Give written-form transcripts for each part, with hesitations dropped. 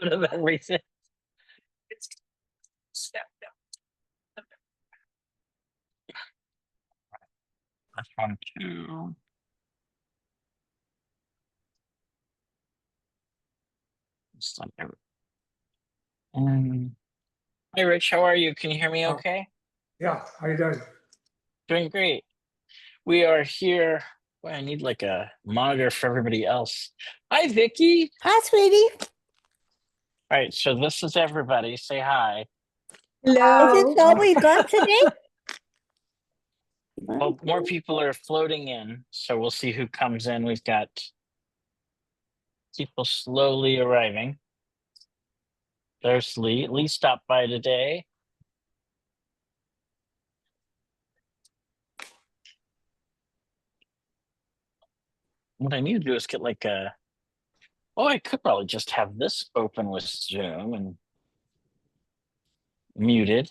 bit of everything. It's step down. That's one, two. It's like hi, Rich. How are you? Can you hear me okay? Yeah, how you doing? Doing great. We are here. Boy, I need like a monitor for everybody else. Hi, Vicky. Hi, sweetie. All right, so this is everybody. Say hi. Is this all we got today? Well, more people are floating in, so we'll see who comes in. We've got people slowly arriving. There's Lee. Lee stopped by today. What I need to do is get like a. Oh, I could probably just have this open with Zoom and muted.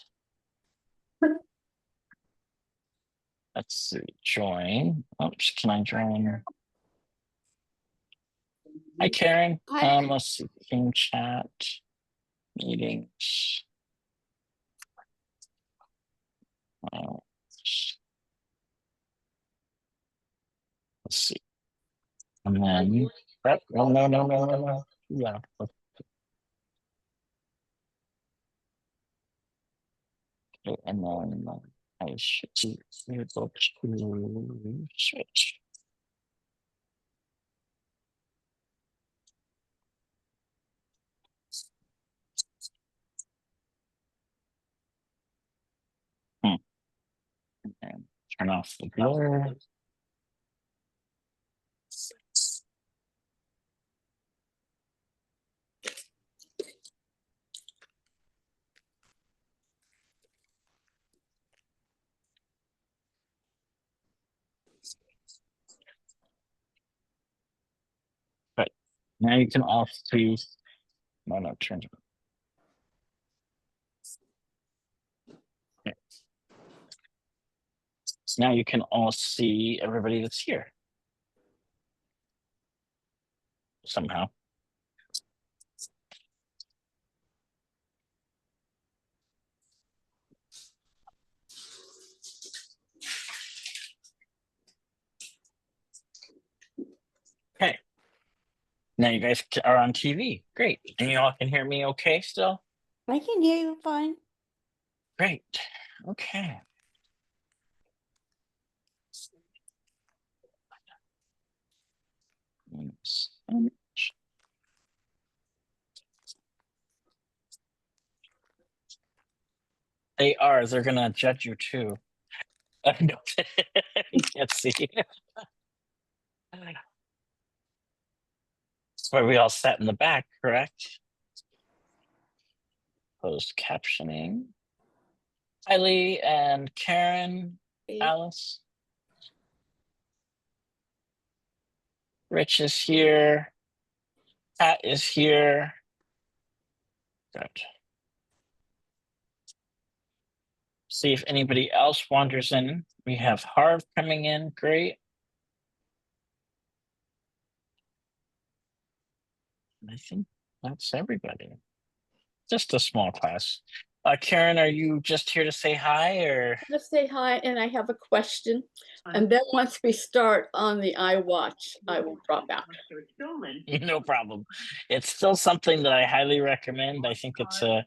Let's see. Join. Oops, can I join? Hi, Karen. Hi. Let's see. Team chat. Meetings. Let's see. And then, no. Yeah. Okay, and then I should be able to switch. And turn off the blur. But now you can all see. No, turn it. Okay. So now you can all see everybody that's here. Somehow. Okay. Now you guys are on TV. Great. And you all can hear me okay still? I can hear you fine. Great. Okay. They are. They're gonna judge you too. No, you can't see. That's why we all sat in the back, correct? Closed captioning. Hi, Lee and Karen, Alice. Rich is here. Pat is here. Good. See if anybody else wanders in. We have Harv coming in. Great. I think that's everybody. Just a small class. Karen, are you just here to say hi or? Just say hi, and I have a question. And then once we start on the iWatch, I will drop out. No problem. It's still something that I highly recommend. I think it's a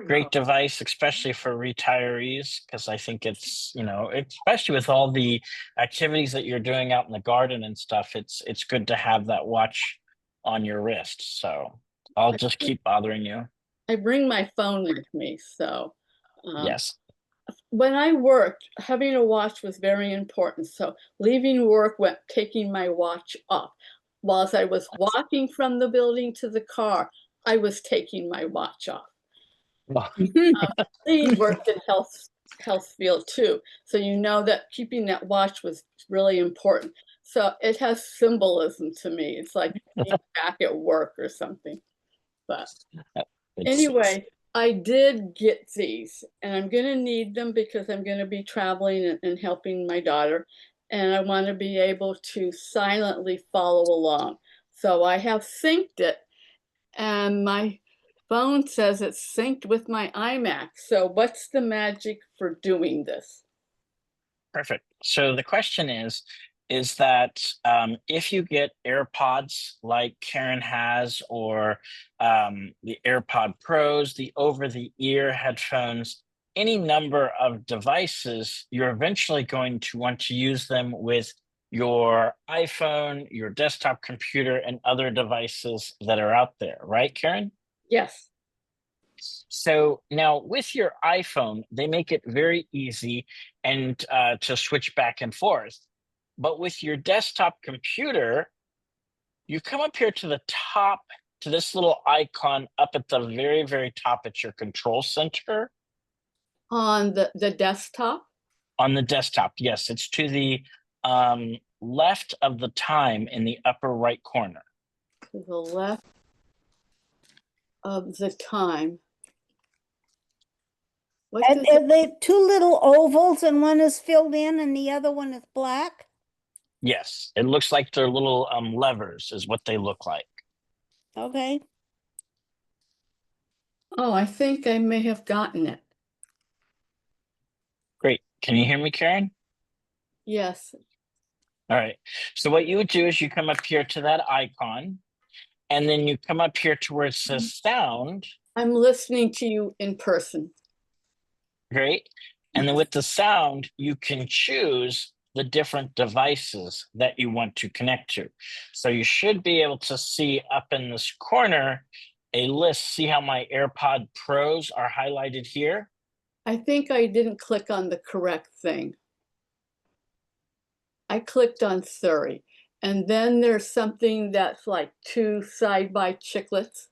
great device, especially for retirees, because I think it's, especially with all the activities that you're doing out in the garden and stuff, it's good to have that watch on your wrist. So I'll just keep bothering you. I bring my phone with me, so. Yes. When I worked, having a watch was very important. So leaving work, taking my watch off. Whilst I was walking from the building to the car, I was taking my watch off. Lee worked in health field too. So you know that keeping that watch was really important. So it has symbolism to me. It's like being back at work or something. But anyway, I did get these, and I'm going to need them because I'm going to be traveling and helping my daughter, and I want to be able to silently follow along. So I have synced it, and my phone says it's synced with my iMac. So what's the magic for doing this? Perfect. So the question is that if you get AirPods like Karen has, or the AirPod Pros, the over-the-ear headphones, any number of devices, you're eventually going to want to use them with your iPhone, your desktop computer, and other devices that are out there, right, Karen? Yes. So now with your iPhone, they make it very easy and to switch back and forth. But with your desktop computer, you come up here to the top to this little icon up at the very, very top at your control center. On the desktop? On the desktop, yes, it's to the left of the time in the upper right corner. To the left of the time. What And does it- are they two little ovals and one is filled in and the other one is black? Yes, it looks like they're little levers is what they look like. Okay. Oh, I think I may have gotten it. Great. Can you hear me, Karen? Yes. All right. So what you would do is you come up here to that icon, and then you come up here to where it says sound. I'm listening to you in person. Great. And then with the sound, you can choose the different devices that you want to connect to. So you should be able to see up in this corner a list. See how my AirPod Pros are highlighted here? I think I didn't click on the correct thing. I clicked on Surrey, and then there's something that's like two side-by chiclets.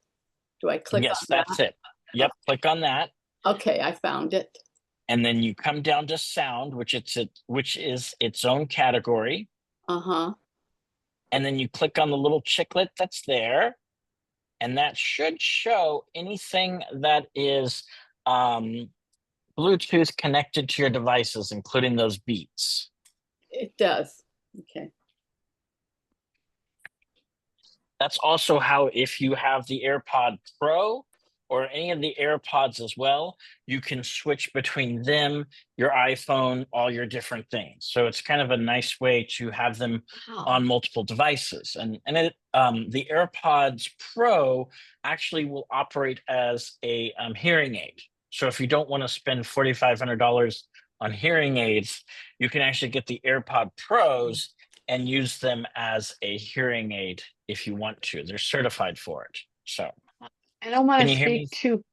Do I click Yes, on that? that's it. Yep, click on that. Okay, I found it. And then you come down to sound, which is its own category. Uh-huh. And then you click on the little chiclet that's there, and that should show anything that is Bluetooth connected to your devices, including those Beats. It does. Okay. That's also how, if you have the AirPod Pro or any of the AirPods as well, you can switch between them, your iPhone, all your different things. So it's kind of a nice way to have them on multiple devices. And the AirPods Pro actually will operate as a hearing aid. So if you don't want to spend $4,500 on hearing aids, you can actually get the AirPod Pros and use them as a hearing aid if you want to. They're certified for it. So I don't want Can to you hear me? speak to,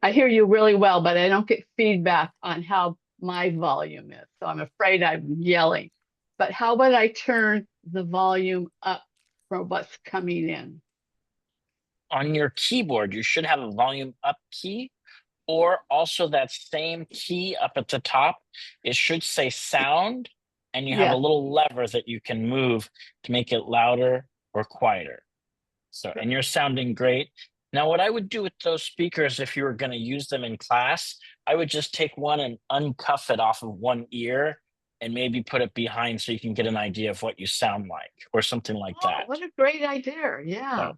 I hear you really well, but I don't get feedback on how my volume is. So I'm afraid I'm yelling. But how would I turn the volume up for what's coming in? on your keyboard, you should have a volume up key, or also that same key up at the top. It should say sound, and you have a Yeah. little lever that you can move to make it louder or quieter. So, and you're sounding great. Now, what I would do with those speakers, if you were going to use them in class, I would just take one and uncuff it off of one ear and maybe put it behind so you can get an idea of what you sound like, or something like Oh, that. what a great idea. Yeah. So,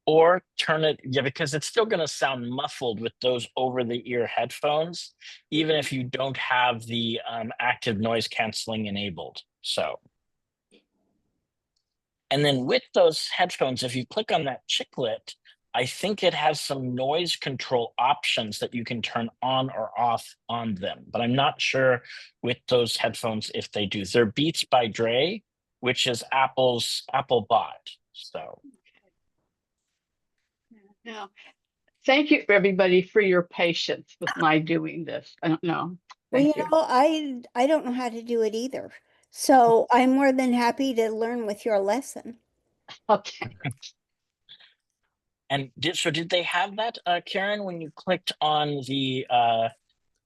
or turn it, yeah, because it's still going to sound muffled with those over the ear headphones, even if you don't have the active noise canceling enabled. So, and then with those headphones, if you click on that chiclet, I think it has some noise control options that you can turn on or off on them, but I'm not sure with those headphones if they do. They're Beats by Dre, which is Apple's Apple bot. So Yeah. Thank you, everybody, for your patience with my doing this. I don't know. Well, Thank you you. know, I don't know how to do it either. So I'm more than happy to learn with your lesson. Okay. And did they have that, Karen, when you clicked on the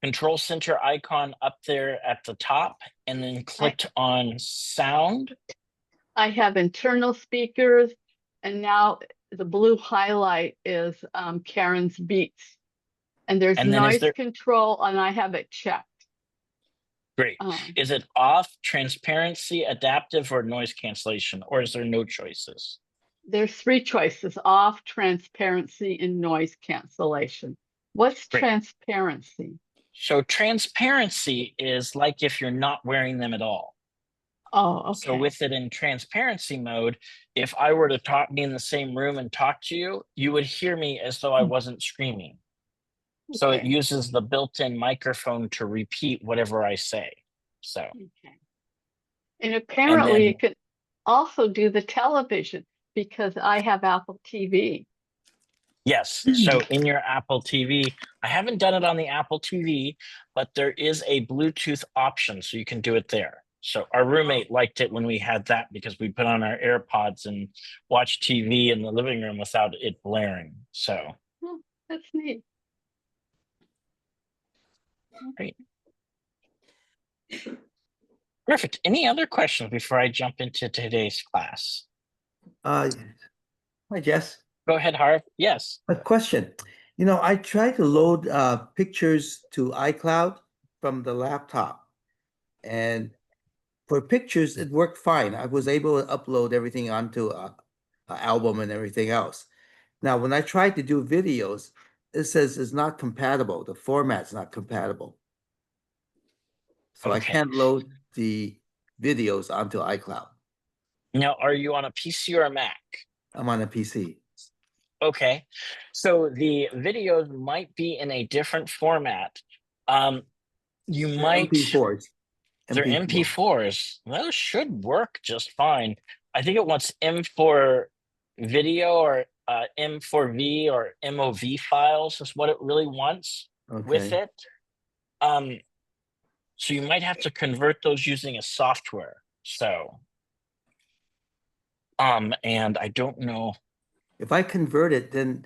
control center icon up there at the top and then clicked on sound? I have internal speakers, and now the blue highlight is Karen's Beats. And there's And then is noise there, control, and I have it checked. great. Is it off, transparency, adaptive, or noise cancellation, or is there no choices? there's three choices: off, transparency, and noise cancellation. What's Great. transparency? So transparency is like if you're not wearing them at all. Oh, So okay. with it in transparency mode, if I were to be in the same room and talk to you, you would hear me as though I wasn't screaming. So it Okay. uses the built-in microphone to repeat whatever I say. So, Okay. And and apparently then it could also do the television because I have Apple TV. yes, so in your Apple TV, I haven't done it on the Apple TV, but there is a Bluetooth option, so you can do it there. So our roommate liked it when we had that because we put on our AirPods and watch TV in the living room without it blaring. So Oh, that's neat. great. Perfect. Any other questions before I jump into today's class? Hi, Jess. Go ahead, Harv. Yes. A question. You know, I tried to load pictures to iCloud from the laptop, and for pictures, it worked fine. I was able to upload everything onto a album and everything else. Now, when I tried to do videos, it says it's not compatible. The format's not compatible. So I Okay. can't load the videos onto iCloud. Now, are you on a PC or a Mac? I'm on a PC. Okay. So the videos might be in a different format. You They're might, MP4s. they're MP4s. Those should work just fine. I think it wants M for video or M4V or MOV files is what it really wants with Okay. it. So you might have to convert those using a software. So, and I don't know. If I convert it, then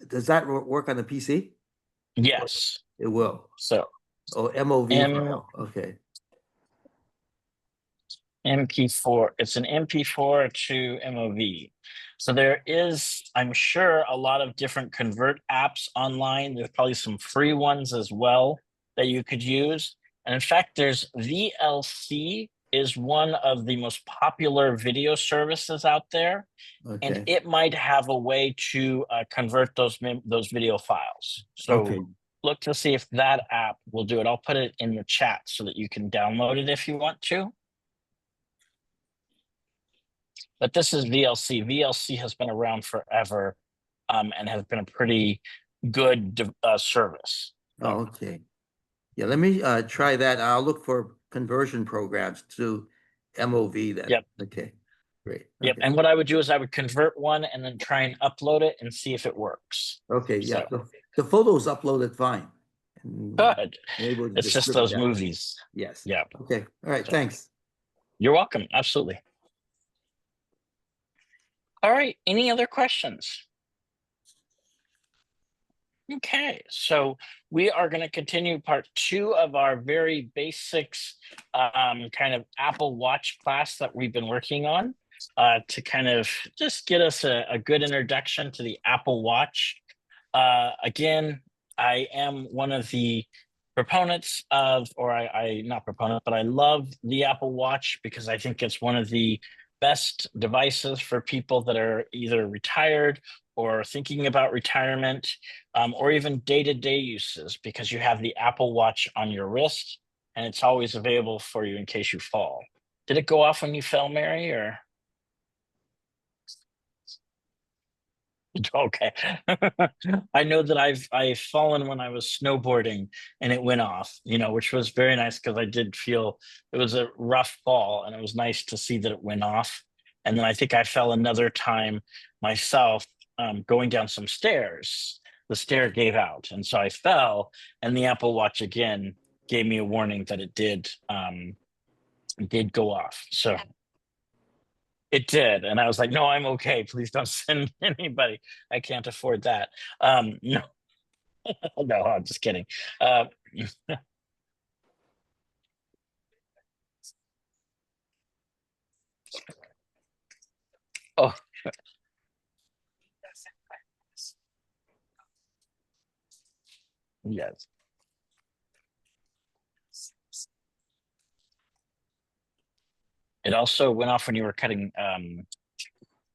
does that work on the PC? Yes. It will. So Oh, MOV M file. Okay. MP4. It's an MP4 to MOV. So there is, I'm sure, a lot of different convert apps online. There's probably some free ones as well that you could use. And in fact, there's VLC is one of the most popular video services out there, and Okay. it might have a way to convert those video files. So Okay. look to see if that app will do it. I'll put it in the chat so that you can download it if you want to. But this is VLC. VLC has been around forever and has been a pretty good service. Oh, okay. Yeah, let me try that. I'll look for conversion programs to MOV then. Yep. Okay. Great. Yep. Okay. And what I would do is I would convert one and then try and upload it and see if it works. Okay. Yeah. So The photos uploaded fine. And good. I'm able to It's just distribute those that. movies. Yes. Yeah. Okay. All right. So- Thanks. You're welcome. Absolutely. All right. Any other questions? Okay, so we are going to continue part 2 of our very basics kind of Apple Watch class that we've been working on to kind of just get us a good introduction to the Apple Watch. Again, I am one of the proponents of, or I not proponent, but I love the Apple Watch because I think it's one of the best devices for people that are either retired or thinking about retirement, or even day-to-day uses, because you have the Apple Watch on your wrist and it's always available for you in case you fall. Did it go off when you fell, Mary, or? Okay. I know that I've fallen when I was snowboarding and it went off, which was very nice because I did feel it was a rough fall and it was nice to see that it went off. And then I think I fell another time myself going down some stairs. The stair gave out and so I fell, and the Apple Watch again gave me a warning that it did go off. So it did. And I was like, no, I'm okay. Please don't send anybody. I can't afford that. No, no, I'm just kidding. Uh, oh, yes. It also went off when you were cutting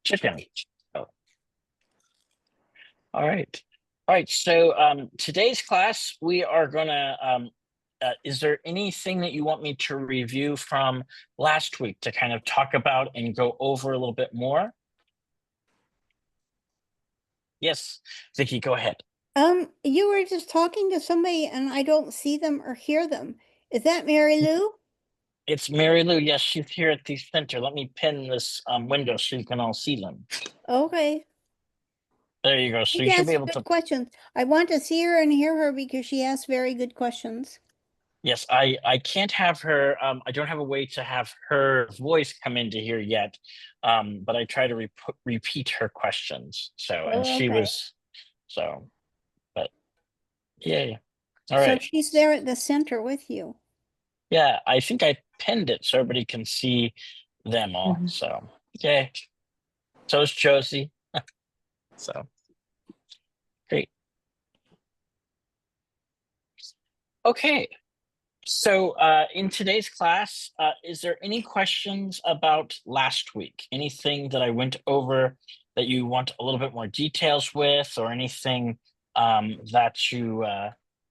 chicken. Oh. All right. All right. So today's class, we are gonna is there anything that you want me to review from last week to kind of talk about and go over a little bit more? Yes, Vicky, go ahead. You were just talking to somebody and I don't see them or hear them. Is that Mary Lou? It's Mary Lou. Yes, she's here at the center. Let me pin this window so you can all see them. Okay. There you go. So She you should be asked able good to. questions. I want to see her and hear her because she asked very good questions. Yes, I can't have her. I don't have a way to have her voice come into here yet. But I try to repeat her questions. So and Oh, she okay. was so, but yay. All So right. she's there at the center with you. Yeah, I think I pinned it so everybody can see them all. Mhm. So yay. So is Josie. So great. Okay. So in today's class, is there any questions about last week? Anything that I went over that you want a little bit more details with, or anything that you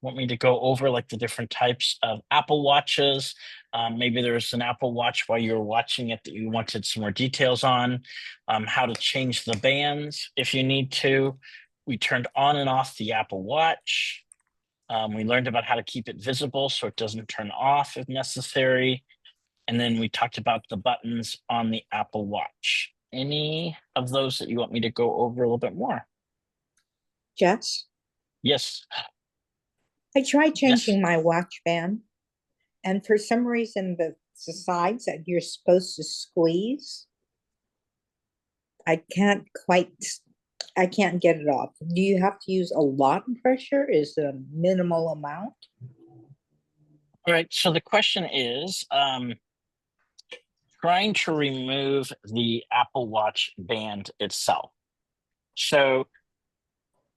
want me to go over, like the different types of Apple Watches? Maybe there's an Apple Watch while you were watching it that you wanted some more details on, how to change the bands if you need to. We turned on and off the Apple Watch. We learned about how to keep it visible so it doesn't turn off if necessary. And then we talked about the buttons on the Apple Watch. Any of those that you want me to go over a little bit more? Jess, Yes. I tried Yes. changing my watch band, and for some reason, the sides that you're supposed to squeeze, I can't get it off. Do you have to use a lot of pressure? Is it a minimal amount? All right. So the question is trying to remove the Apple Watch band itself. So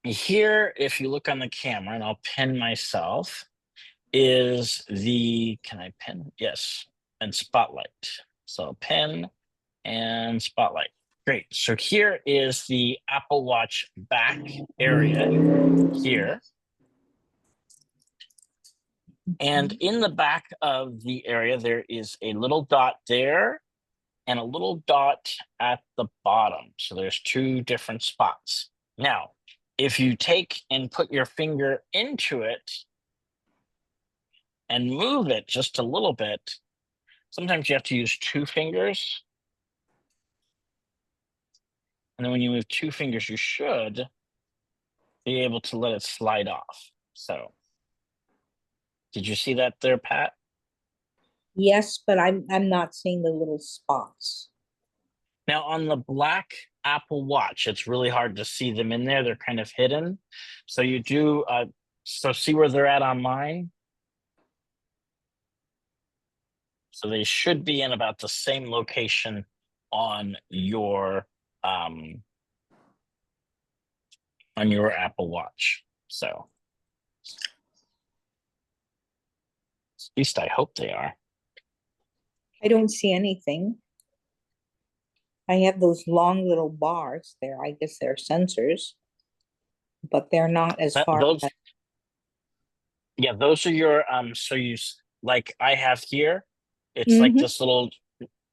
here, if you look on the camera, and I'll pin myself, is the, can I pin? Yes, and spotlight. So pin and spotlight. Great. So here is the Apple Watch back area here. And in the back of the area, there is a little dot there and a little dot at the bottom. So there's two different spots. Now, if you take and put your finger into it and move it just a little bit, sometimes you have to use two fingers. And then when you move two fingers, you should be able to let it slide off. So did you see that there, Pat? Yes, but I'm not seeing the little spots. Now on the black Apple Watch, it's really hard to see them in there. They're kind of hidden. So you do, so see where they're at on mine? So they should be in about the same location on your Apple Watch. So at least I hope they are. I don't see anything. I have those long little bars there. I guess they're sensors, but they're not as far. Those, yeah, those are your so like I have here. It's like Mhm. this little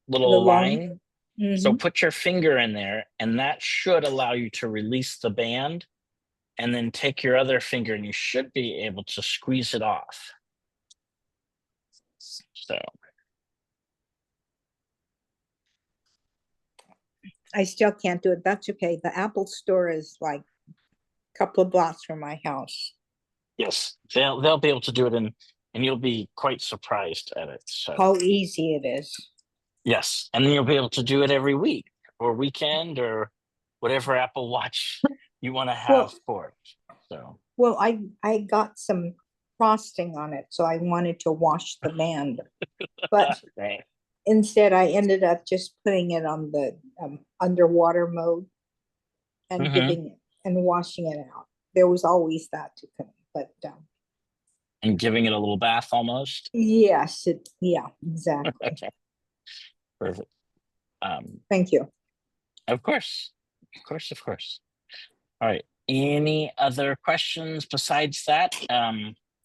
The line. long. So Mhm. put your finger in there, and that should allow you to release the band, and then take your other finger, and you should be able to squeeze it off. So I still can't do it. That's okay. The Apple store is like a couple of blocks from my house. yes, they'll be able to do it, and you'll be quite surprised at it. So How easy it is. yes, and then you'll be able to do it every week or weekend or whatever Apple Watch you want to have for it. So Well, I got some frosting on it, so I wanted to wash the band. But right. instead, I ended up just putting it on the underwater mode and Mhm. washing it out. There was always that to come, but And giving it a little bath almost. yes, yeah, exactly. Perfect. Thank you. Of course. Of course, of course. All right. Any other questions besides that?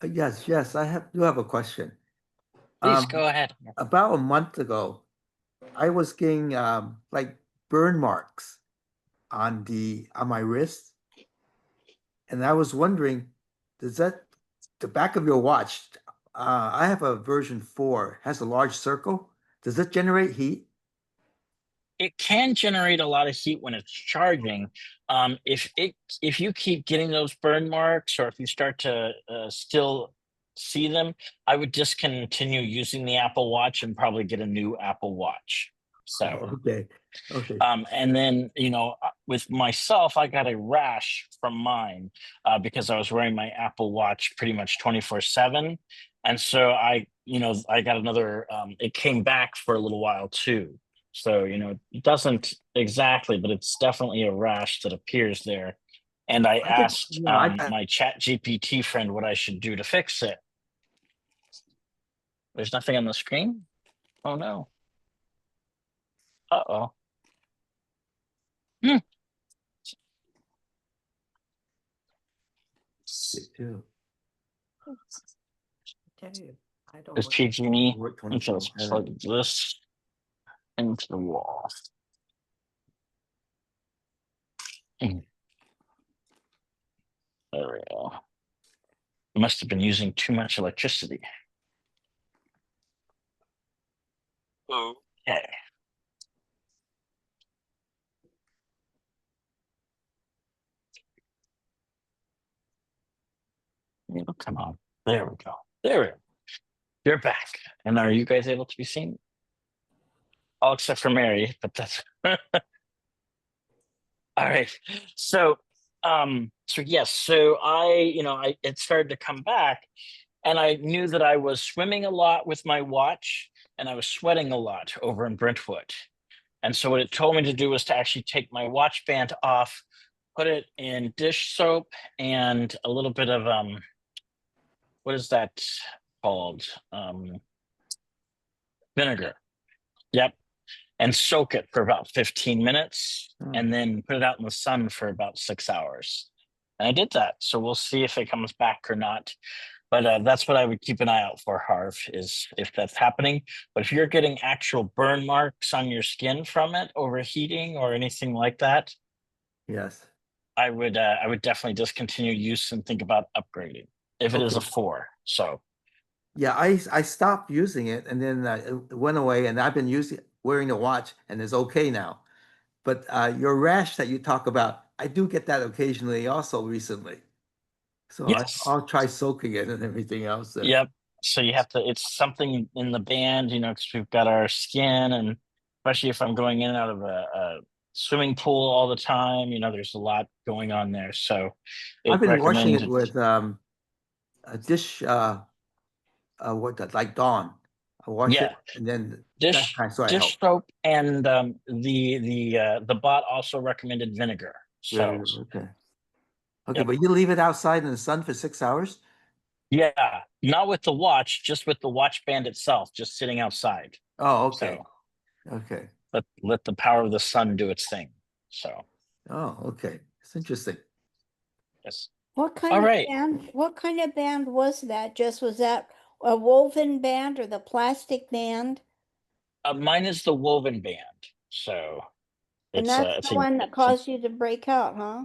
Yes, do have a question. Please go ahead. About a month ago, I was getting like burn marks on my wrist, and I was wondering, does that the back of your watch? I have a version 4, has a large circle. Does it generate heat? It can generate a lot of heat when it's charging. If you keep getting those burn marks, or if you start to still see them, I would discontinue using the Apple Watch and probably get a new Apple Watch. So, Okay. Okay. and then with myself, I got a rash from mine because I was wearing my Apple Watch pretty much 24/7, and so I got another. It came back for a little while too. So, it doesn't exactly, but it's definitely a rash that appears there. And I I did, asked yeah, my Chat GPT friend what I should do to fix it. There's nothing on the screen? Oh no. Uh-oh. Hmm. too. Is PG&E? Work Okay, let's 24/7. plug this into the wall. Hmm. There we go. Must have been using too much electricity. Okay. Oh, come on. There we go. There we go. You're back. And are you guys able to be seen? All except for Mary, but that's all right. So yes, so it started to come back, and I knew that I was swimming a lot with my watch and I was sweating a lot over in Brentwood. And so what it told me to do was to actually take my watch band off, put it in dish soap and a little bit of what is that called? Vinegar. Yep. And soak it for about 15 minutes Hmm. and then put it out in the sun for about 6 hours. And I did that. So we'll see if it comes back or not. But that's what I would keep an eye out for, Harv, is if that's happening. But if you're getting actual burn marks on your skin from it, overheating or anything like that, Yes. I would definitely discontinue use and think about upgrading if it is a Okay. 4. So Yeah, I stopped using it, and then it went away, and I've been wearing the watch, and it's okay now. But your rash that you talk about, I do get that occasionally also recently. So yes. I'll try soaking it and everything else. Yep. So you have to, it's something in the band, because we've got our skin, and especially if I'm going in and out of a swimming pool all the time, there's a lot going on there. So I've it been washing recommends it with a dish like Dawn. I wash yeah, it and then that dish kind so I help. dish soap, and the bot also recommended vinegar. So Okay. Okay, yep. but you leave it outside in the sun for 6 hours? Yeah, not with the watch, just with the watch band itself, just sitting outside. Oh, okay. So Okay. let the power of the sun do its thing. So Oh, okay. It's interesting. yes. What kind All of right. band? What kind of band was that? Was that a woven band or the plastic band? Mine is the woven band. So And it's that's the one that caused you to break out, huh?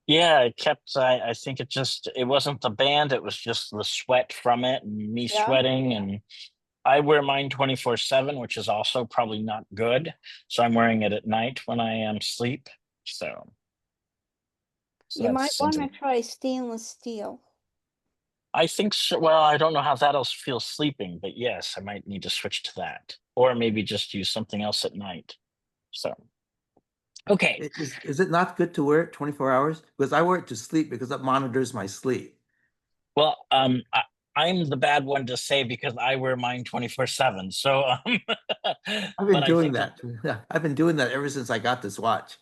yeah, it kept I think it wasn't the band, it was just the sweat from it and me Yeah. sweating. And I wear mine 24/7, which is also probably not good. So I'm wearing it at night when I am asleep. So You might that's want to something. try stainless steel. I think so. Well, I don't know how that'll feel sleeping, but yes, I might need to switch to that, or maybe just use something else at night. So, okay. Is it not good to wear it 24 hours? Because I wear it to sleep because it monitors my sleep. Well, I'm the bad one to say because I wear mine 24/7. So, I've been but I doing think that. I've been doing that ever since I got this watch.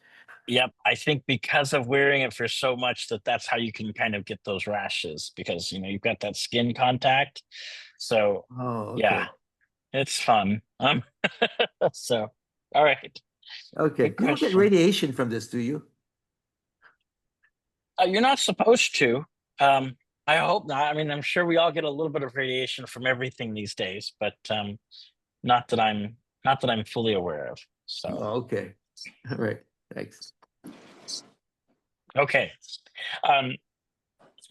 yep, I think because of wearing it for so much that's how you can kind of get those rashes because you've got that skin contact. So, Oh, yeah, okay. it's fun. So, all right. Okay. Good You don't get question. radiation from this, do you? You're not supposed to. I hope not. I mean, I'm sure we all get a little bit of radiation from everything these days, but not that I'm fully aware of. So Oh, okay. All right. Thanks. okay.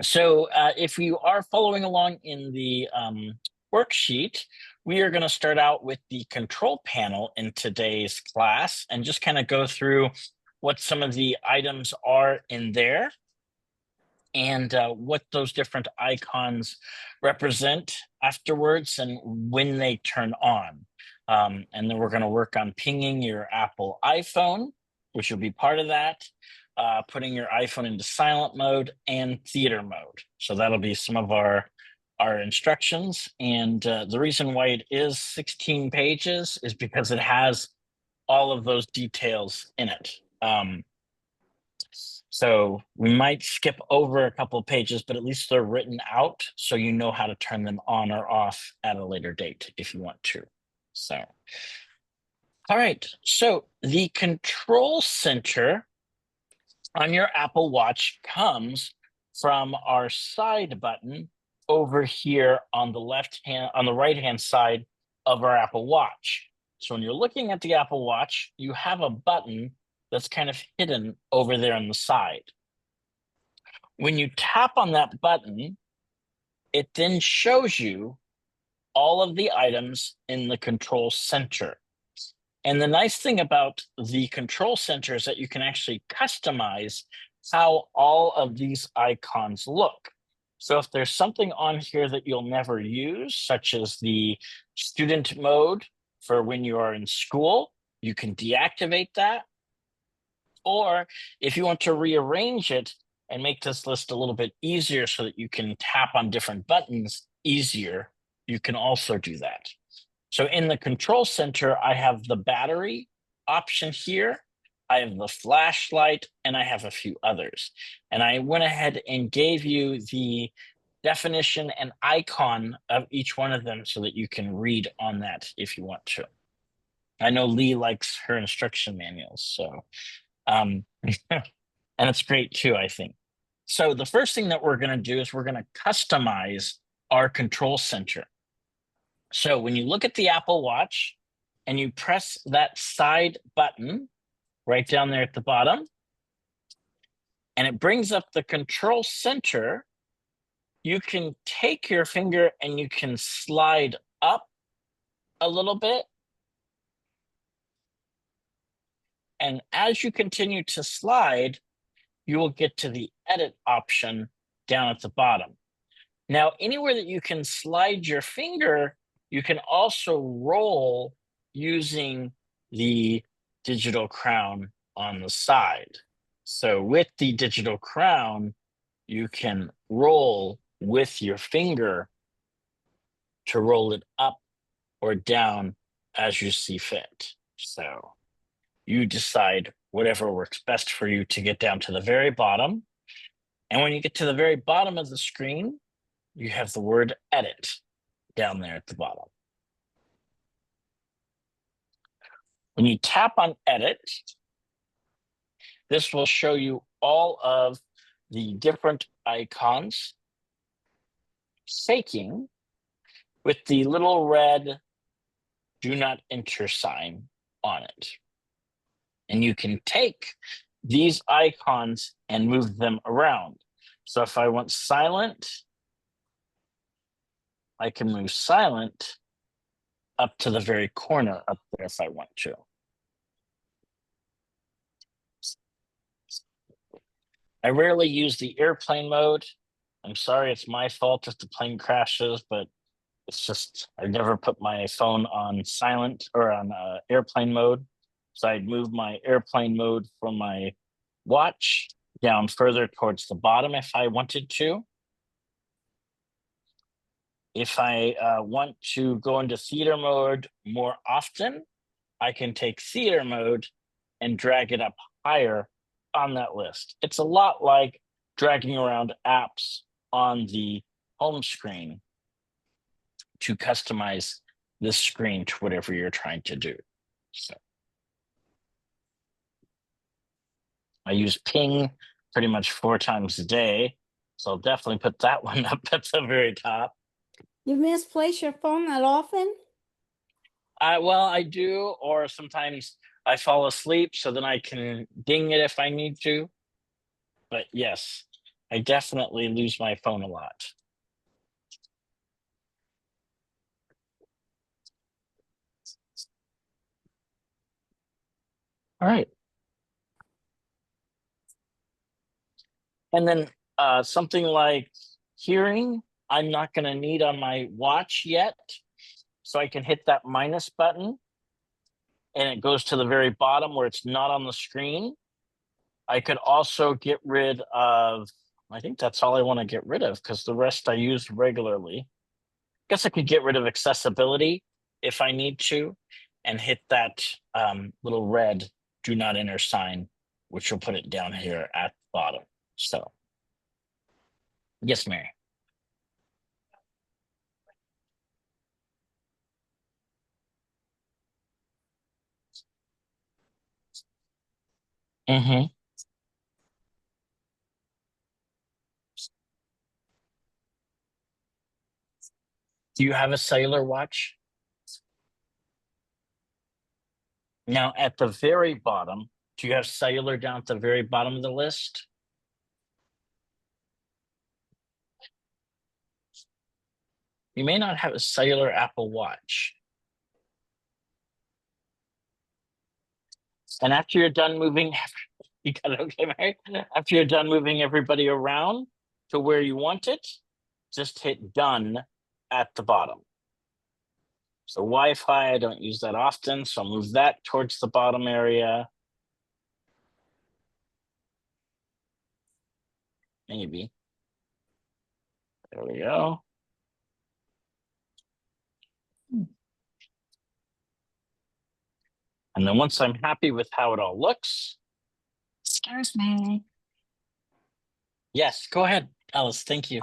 So if you are following along in the worksheet, we are going to start out with the control panel in today's class and just kind of go through what some of the items are in there and what those different icons represent afterwards and when they turn on. And then we're going to work on pinging your Apple iPhone, which will be part of that, putting your iPhone into silent mode and theater mode. So that'll be some of our instructions. And the reason why it is 16 pages is because it has all of those details in it. So we might skip over a couple of pages, but at least they're written out so you know how to turn them on or off at a later date if you want to. So, all right. So the control center on your Apple Watch comes from our side button over here on the right hand side of our Apple Watch. So when you're looking at the Apple Watch, you have a button that's kind of hidden over there on the side. When you tap on that button, it then shows you all of the items in the control center. And the nice thing about the control center is that you can actually customize how all of these icons look. So if there's something on here that you'll never use, such as the student mode for when you are in school, you can deactivate that. Or if you want to rearrange it and make this list a little bit easier so that you can tap on different buttons easier, you can also do that. So in the control center, I have the battery option here. I have the flashlight, and I have a few others. And I went ahead and gave you the definition and icon of each one of them so that you can read on that if you want to. I know Lee likes her instruction manuals, so and it's great too, I think. So the first thing that we're going to do is we're going to customize our control center. So when you look at the Apple Watch and you press that side button right down there at the bottom, and it brings up the control center, you can take your finger and you can slide up a little bit. And as you continue to slide, you will get to the edit option down at the bottom. Now, anywhere that you can slide your finger, you can also roll using the digital crown on the side. So with the digital crown, you can roll with your finger to roll it up or down as you see fit. So you decide whatever works best for you to get down to the very bottom. And when you get to the very bottom of the screen, you have the word edit down there at the bottom. When you tap on edit, this will show you all of the different icons shaking with the little red do not enter sign on it. And you can take these icons and move them around. So if I want silent, I can move silent up to the very corner up there if I want to. I rarely use the airplane mode. I'm sorry, it's my fault if the plane crashes, but it's just, I never put my phone on silent or on airplane mode. So I'd move my airplane mode from my watch down further towards the bottom if I wanted to. If I want to go into theater mode more often, I can take theater mode and drag it up higher on that list. It's a lot like dragging around apps on the home screen to customize this screen to whatever you're trying to do. So, I use ping pretty much 4 times a day. So I'll definitely put that one up at the very top. You misplace your phone that often? Well, I do, or sometimes I fall asleep, so then I can ding it if I need to. But yes, I definitely lose my phone a lot. All right. And then something like hearing, I'm not going to need on my watch yet. So I can hit that minus button and it goes to the very bottom where it's not on the screen. I could also get rid of, I think that's all I want to get rid of because the rest I use regularly. Guess I could get rid of accessibility if I need to and hit that little red do not enter sign, which will put it down here at the bottom. So, yes, Mary. Mm-hmm. Do you have a cellular watch? Now, at the very bottom, do you have cellular down at the very bottom of the list? You may not have a cellular Apple Watch. And after you're done moving, you got it okay, Mary? After you're done moving everybody around to where you want it, just hit done at the bottom. So Wi-Fi, I don't use that often, so I'll move that towards the bottom area. Maybe. There we go. And then once I'm happy with how it all looks. Excuse me. Yes, go ahead, Alice. Thank you.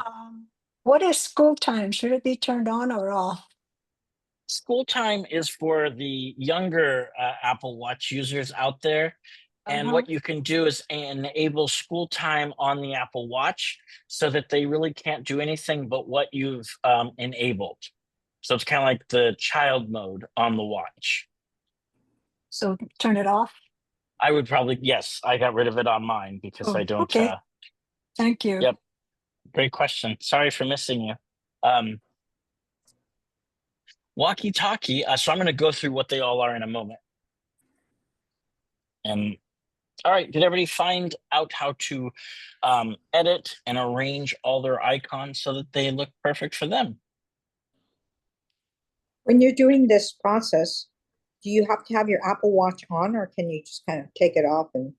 What is school time? Should it be turned on or off? School time is for the younger Apple Watch users out there. And what you can do is enable school time on the Apple Watch so that they really can't do anything but what you've enabled. So it's kind of like the child mode on the watch. So turn it off? I would probably, yes, I got rid of it on mine because I don't. Okay. Thank you. Yep. Great question. Sorry for missing you. Walkie-talkie. So I'm going to go through what they all are in a moment. And all right, did everybody find out how to edit and arrange all their icons so that they look perfect for them? When you're doing this process, do you have to have your Apple Watch on, or can you just kind of take it off and?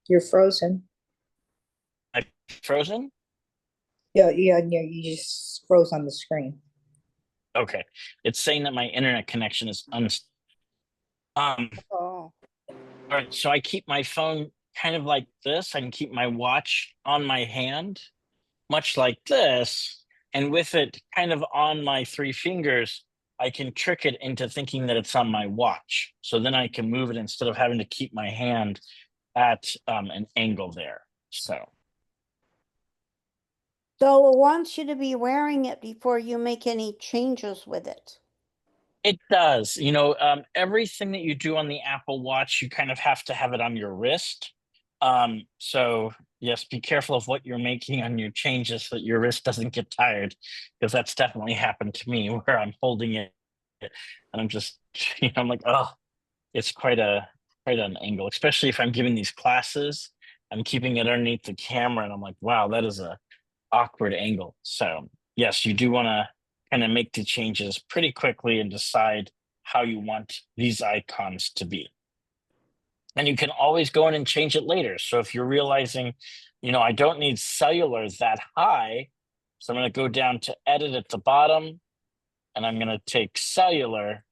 You're frozen. Frozen? Yeah, you just froze on the screen. Okay. It's saying that my internet connection is Oh, all right, so I keep my phone kind of like this. I can keep my watch on my hand, much like this. And with it kind of on my 3 fingers, I can trick it into thinking that it's on my watch. So then I can move it instead of having to keep my hand at an angle there. So so it wants you to be wearing it before you make any changes with it. it does. Everything that you do on the Apple Watch, you kind of have to have it on your wrist. So yes, be careful of what you're making on your changes so that your wrist doesn't get tired, because that's definitely happened to me where I'm holding it and I'm just, I'm like, oh, it's quite an angle, especially if I'm giving these classes. I'm keeping it underneath the camera and I'm like, wow, that is a awkward angle. So yes, you do want to kind of make the changes pretty quickly and decide how you want these icons to be. And you can always go in and change it later. So if you're realizing, I don't need cellular that high, so I'm going to go down to edit at the bottom and I'm going to take cellular,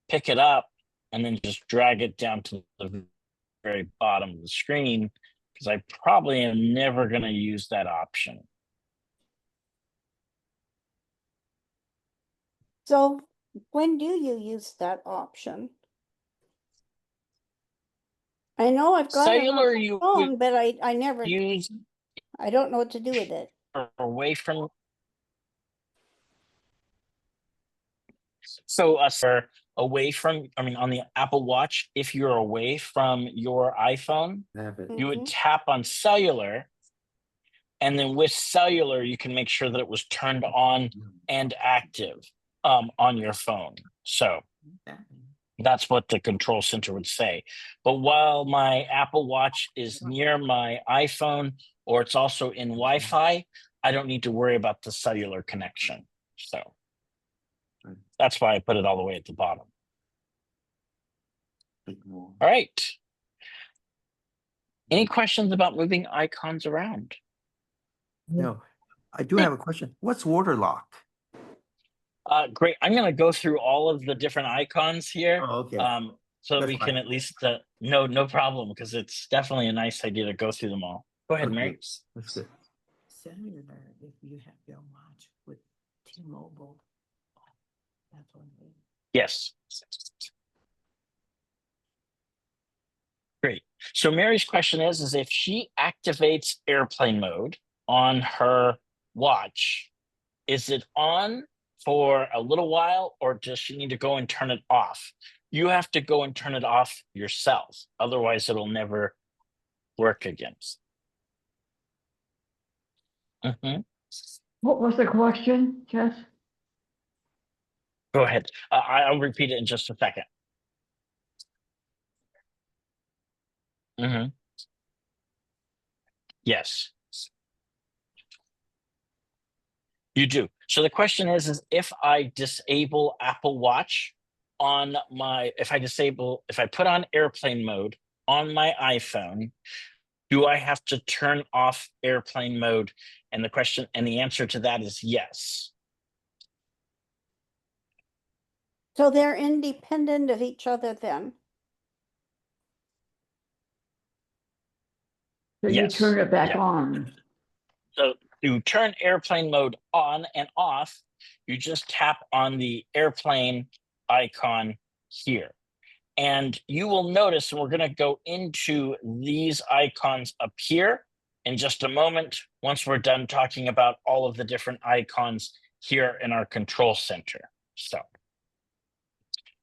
pick it up, and then just drag it down to the very bottom of the screen, because I probably am never going to use that option. So when do you use that option? I know I've got it on Cellular, my you would phone, but I never, use I don't know what to do with it. away from. So, for away from, I mean, on the Apple Watch, if you're away from your iPhone, Have it. you would Mhm. tap on cellular, and then with cellular, you can make sure that it was turned on and active on your phone. So that's what the control center would say. But while my Apple Watch is near my iPhone, or it's also in Wi-Fi, I don't need to worry about the cellular connection. So that's why I put it all the way at the bottom. All right. Any questions about moving icons around? No, I do have a question. What's waterlock? Great. I'm going to go through all of the different icons here. Oh, okay. So that That's we can fine. at least no problem, because it's definitely a nice idea to go through them all. Go ahead, Okay. Mary. That's good. Cellular, if you have your watch with T-Mobile. That's one thing. Yes. Great. So Mary's question is if she activates airplane mode on her watch, is it on for a little while, or does she need to go and turn it off? You have to go and turn it off yourself. Otherwise, it'll never work again. Mhm. What was the question, Jess? Go ahead. I'll repeat it in just a second. Mhm. Yes, you do. So the question is if I disable Apple Watch on my, if I put on airplane mode on my iPhone, do I have to turn off airplane mode? And the answer to that is yes. So they're independent of each other then. So you Yes. turn it back Yeah. on. So to turn airplane mode on and off, you just tap on the airplane icon here. And you will notice, and we're going to go into these icons up here in just a moment, once we're done talking about all of the different icons here in our control center.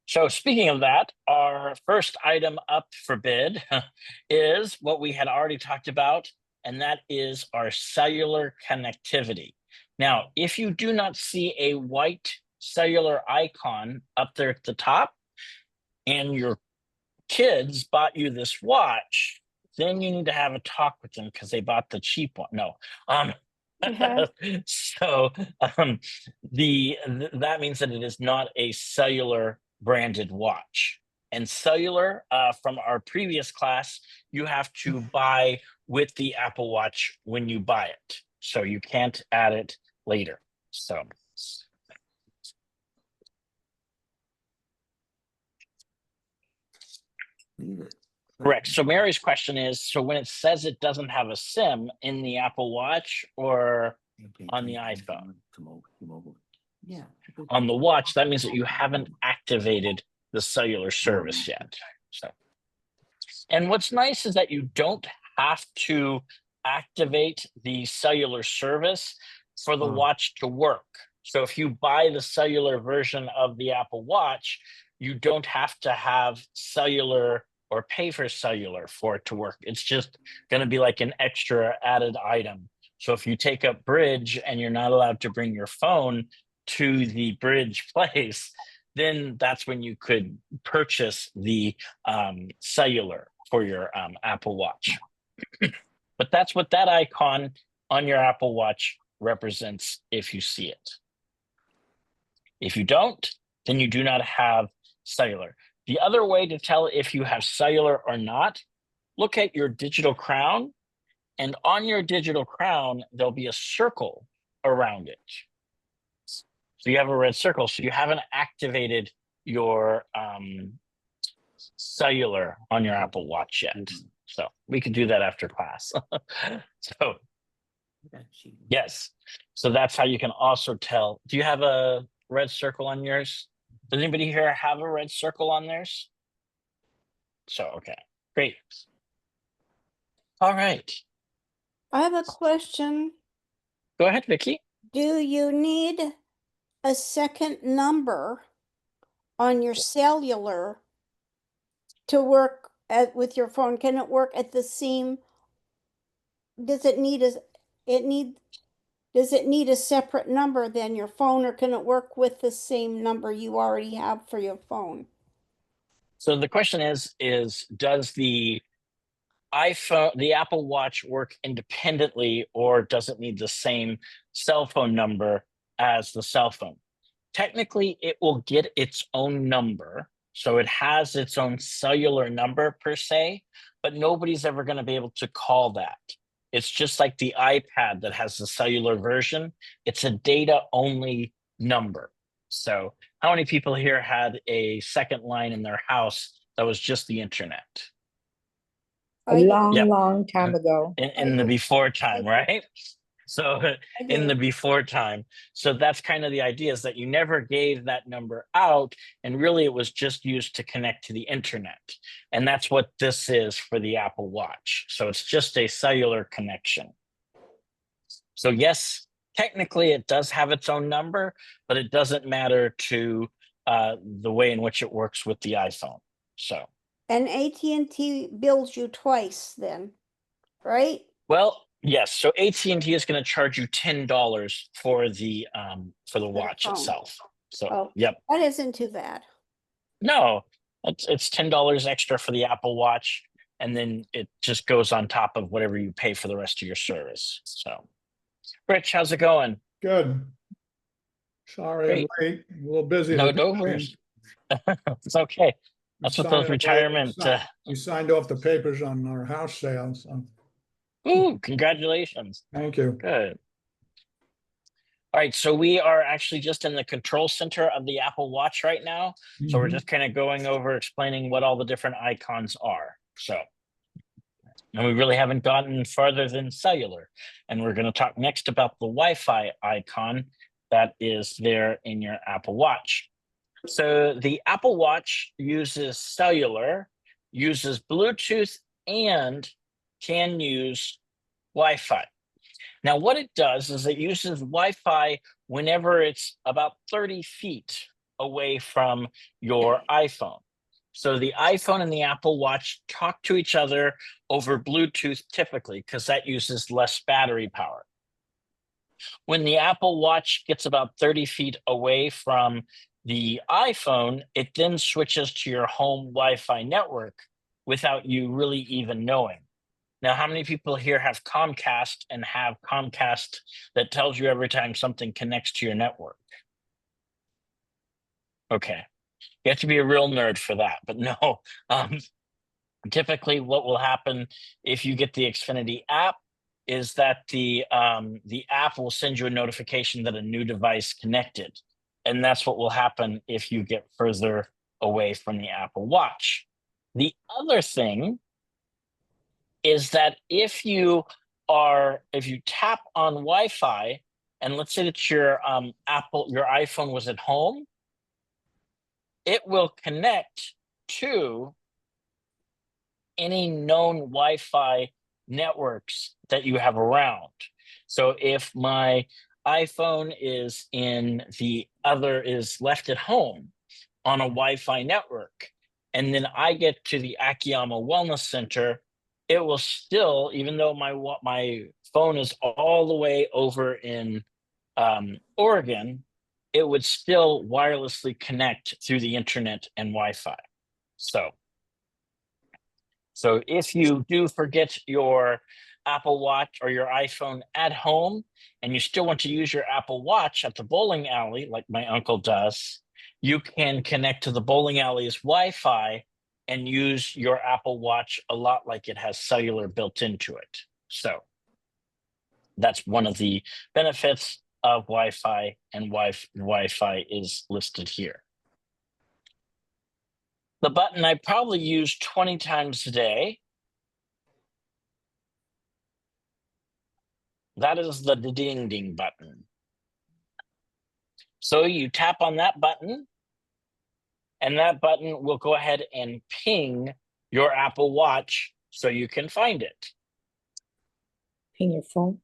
So speaking of that, our first item up for bid is what we had already talked about, and that is our cellular connectivity. Now, if you do not see a white cellular icon up there at the top, and your kids bought you this watch, then you need to have a talk with them because they bought the cheap one. No. Uh-huh. So that means that it is not a cellular branded watch. And cellular, from our previous class, you have to buy with the Apple Watch when you buy it. So you can't add it later. So Leave it. correct. So Mary's question is, so when it says it doesn't have a SIM in the Apple Watch or on the iPhone? Yeah. On the watch, that means that you haven't activated the cellular service yet. So, and what's nice is that you don't have to activate the cellular service for the watch to work. So if you buy the cellular version of the Apple Watch, you don't have to have cellular or pay for cellular for it to work. It's just going to be like an extra added item. So if you take up bridge and you're not allowed to bring your phone to the bridge place, then that's when you could purchase the cellular for your Apple Watch. But that's what that icon on your Apple Watch represents if you see it. If you don't, then you do not have cellular. The other way to tell if you have cellular or not, look at your digital crown, and on your digital crown, there'll be a circle around it. So you have a red circle, so you haven't activated your cellular on your Apple Watch yet. So we could do that after class. So yes, so that's how you can also tell. Do you have a red circle on yours? Does anybody here have a red circle on theirs? So, okay, great. All right, I have a question. go ahead, Vicky. Do you need a second number on your cellular to work with your phone? Can it work at the same? Does it need does it need a separate number than your phone, or can it work with the same number you already have for your phone? So the question is does the iPhone, the Apple Watch work independently, or does it need the same cell phone number as the cell phone? Technically, it will get its own number. So it has its own cellular number per se, but nobody's ever going to be able to call that. It's just like the iPad that has the cellular version. It's a data only number. So how many people here had a second line in their house that was just the internet? A I do. long, Yep. long time ago. In the before time, right? So I in the do. before time. So that's kind of the idea, is that you never gave that number out, and really it was just used to connect to the internet. And that's what this is for the Apple Watch. So it's just a cellular connection. So yes, technically it does have its own number, but it doesn't matter to the way in which it works with the iPhone. So. And AT&T bills you twice then, right? Well, yes. So AT&T is going to charge you $10 for the watch phone. itself. So, Oh. yep. That isn't too bad. No, it's $10 extra for the Apple Watch, and then it just goes on top of whatever you pay for the rest of your service. So, Rich, how's it going? Good. Sorry, I'm late. A little busy. No, today. no worries. It's okay. That's what those retirement. We signed off the papers on our house sale, so Ooh, congratulations. thank you. Good. All right, so we are actually just in the control center of the Apple Watch right now. So we're Mhm. just kind of going over explaining what all the different icons are. So, and we really haven't gotten farther than cellular. And we're going to talk next about the Wi-Fi icon that is there in your Apple Watch. So the Apple Watch uses cellular, uses Bluetooth, and can use Wi-Fi. Now, what it does is it uses Wi-Fi whenever it's about 30 feet away from your iPhone. So the iPhone and the Apple Watch talk to each other over Bluetooth typically, because that uses less battery power. When the Apple Watch gets about 30 feet away from the iPhone, it then switches to your home Wi-Fi network without you really even knowing. Now, how many people here have Comcast and have Comcast that tells you every time something connects to your network? Okay. You have to be a real nerd for that, but no. Typically, what will happen if you get the Xfinity app is that the app will send you a notification that a new device connected. And that's what will happen if you get further away from the Apple Watch. The other thing is that if you tap on Wi-Fi, and let's say that your iPhone was at home, it will connect to any known Wi-Fi networks that you have around. So if my iPhone is left at home on a Wi-Fi network, and then I get to the Akiyama Wellness Center, it will still, even though my phone is all the way over in Oregon, it would still wirelessly connect through the internet and Wi-Fi. So if you do forget your Apple Watch or your iPhone at home, and you still want to use your Apple Watch at the bowling alley, like my uncle does, you can connect to the bowling alley's Wi-Fi and use your Apple Watch a lot like it has cellular built into it. So that's one of the benefits of Wi-Fi, and Wi-Fi is listed here. The button I probably use 20 times a day. That is the ding ding button. So you tap on that button, and that button will go ahead and ping your Apple Watch so you can find it. In your phone?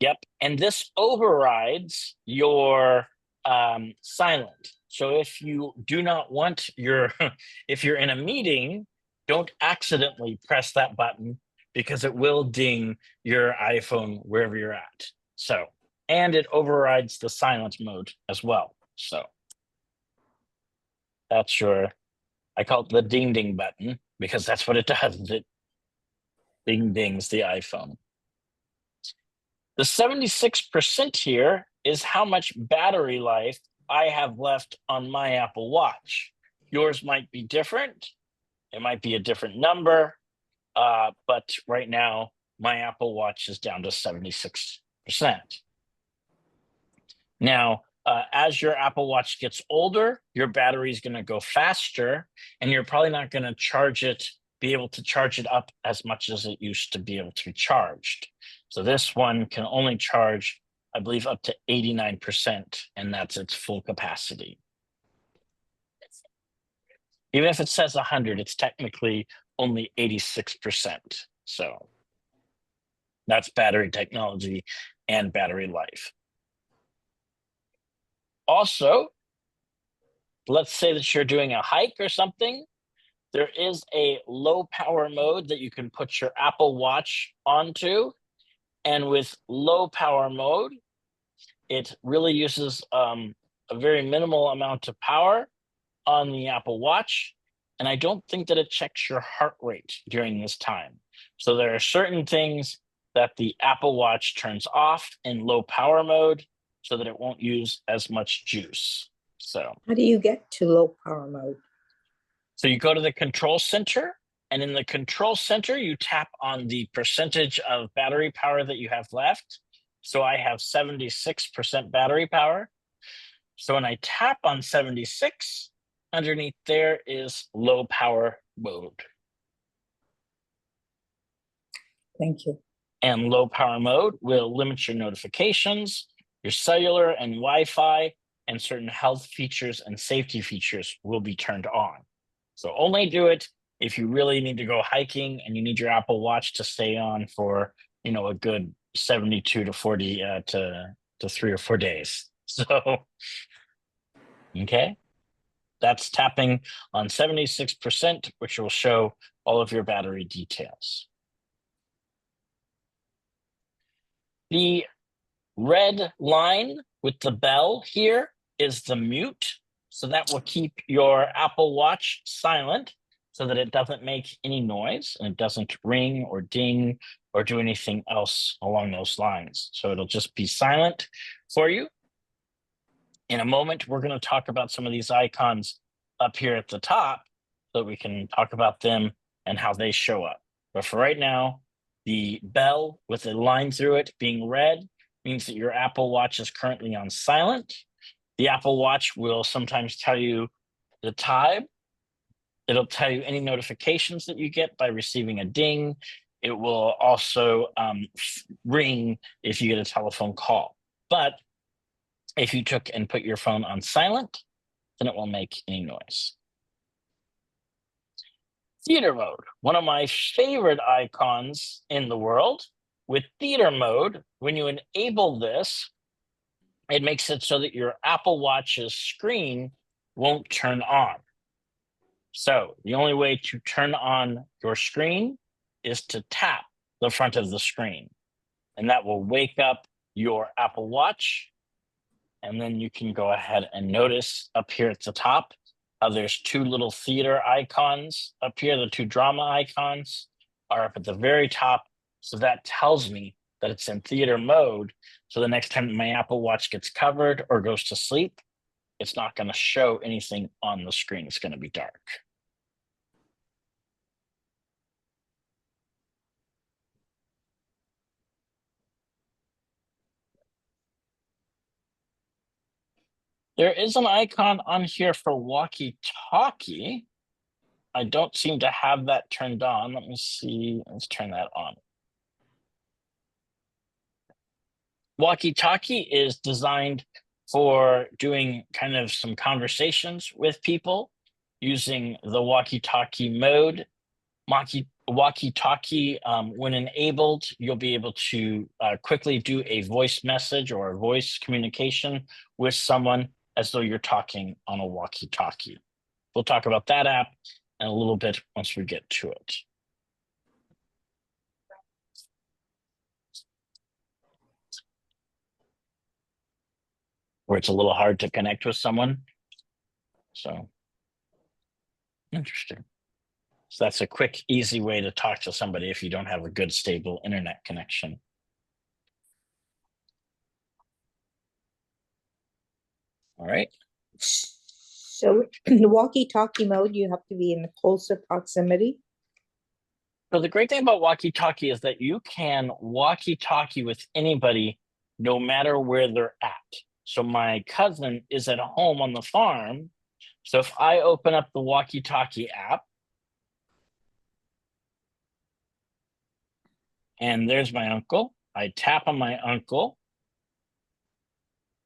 Yep. And this overrides your silent. So if you do not want your, if you're in a meeting, don't accidentally press that button because it will ding your iPhone wherever you're at. So, and it overrides the silent mode as well. So that's your, I call it the ding ding button because that's what it does. It ding dings the iPhone. The 76% here is how much battery life I have left on my Apple Watch. Yours might be different. It might be a different number, but right now my Apple Watch is down to 76%. Now, as your Apple Watch gets older, your battery is going to go faster, and you're probably not going to be able to charge it up as much as it used to be able to be charged. So this one can only charge, I believe, up to 89%, and that's its full capacity. Even if it says 100, it's technically only 86%. So that's battery technology and battery life. Also, let's say that you're doing a hike or something. There is a low power mode that you can put your Apple Watch onto. And with low power mode, it really uses a very minimal amount of power on the Apple Watch. And I don't think that it checks your heart rate during this time. So there are certain things that the Apple Watch turns off in low power mode so that it won't use as much juice. So How do you get to low power mode? So you go to the control center, and in the control center, you tap on the percentage of battery power that you have left. So I have 76% battery power. So when I tap on 76, underneath there is low power mode. Thank you. And low power mode will limit your notifications, your cellular and Wi-Fi, and certain health features and safety features will be turned on. So only do it if you really need to go hiking and you need your Apple Watch to stay on for, a good 72 to 40 to 3 or 4 days. So, okay, that's tapping on 76%, which will show all of your battery details. The red line with the bell here is the mute. So that will keep your Apple Watch silent so that it doesn't make any noise and it doesn't ring or ding or do anything else along those lines. So it'll just be silent for you. In a moment, we're going to talk about some of these icons up here at the top so that we can talk about them and how they show up. But for right now, the bell with a line through it being red means that your Apple Watch is currently on silent. The Apple Watch will sometimes tell you the time. It'll tell you any notifications that you get by receiving a ding. It will also ring if you get a telephone call. But if you took and put your phone on silent, then it won't make any noise. Theater mode, one of my favorite icons in the world. With theater mode, when you enable this, it makes it so that your Apple Watch's screen won't turn on. So the only way to turn on your screen is to tap the front of the screen, and that will wake up your Apple Watch. And then you can go ahead and notice up here at the top, there's two little theater icons up here. The two drama icons are up at the very top. So that tells me that it's in theater mode. So the next time my Apple Watch gets covered or goes to sleep, it's not going to show anything on the screen. It's going to be dark. There is an icon on here for walkie-talkie. I don't seem to have that turned on. Let me see. Let's turn that on. Walkie-talkie is designed for doing kind of some conversations with people using the walkie-talkie mode. Walkie-talkie, when enabled, you'll be able to quickly do a voice message or a voice communication with someone as though you're talking on a walkie-talkie. We'll talk about that app in a little bit once we get to it. Where it's a little hard to connect with someone. So, interesting. So that's a quick, easy way to talk to somebody if you don't have a good, stable internet connection. All right. So in the walkie-talkie mode, you have to be in closer proximity. So the great thing about walkie-talkie is that you can walkie-talkie with anybody no matter where they're at. So my cousin is at home on the farm. So if I open up the walkie-talkie app, and there's my uncle, I tap on my uncle,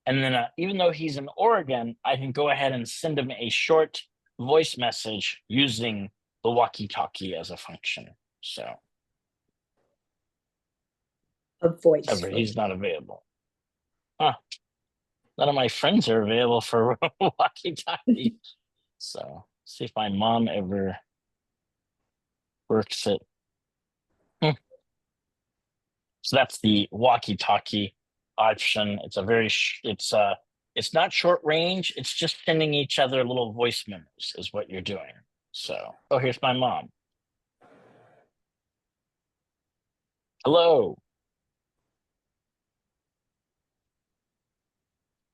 and then even though he's in Oregon, I can go ahead and send him a short voice message using the walkie-talkie as a function. So A voice. however, he's not available. Huh. None of my friends are available for walkie-talkie. So see if my mom ever works it. So that's the walkie-talkie option. It's a very it's not short range. It's just sending each other little voice memos is what you're doing. So, oh, here's my mom. Hello.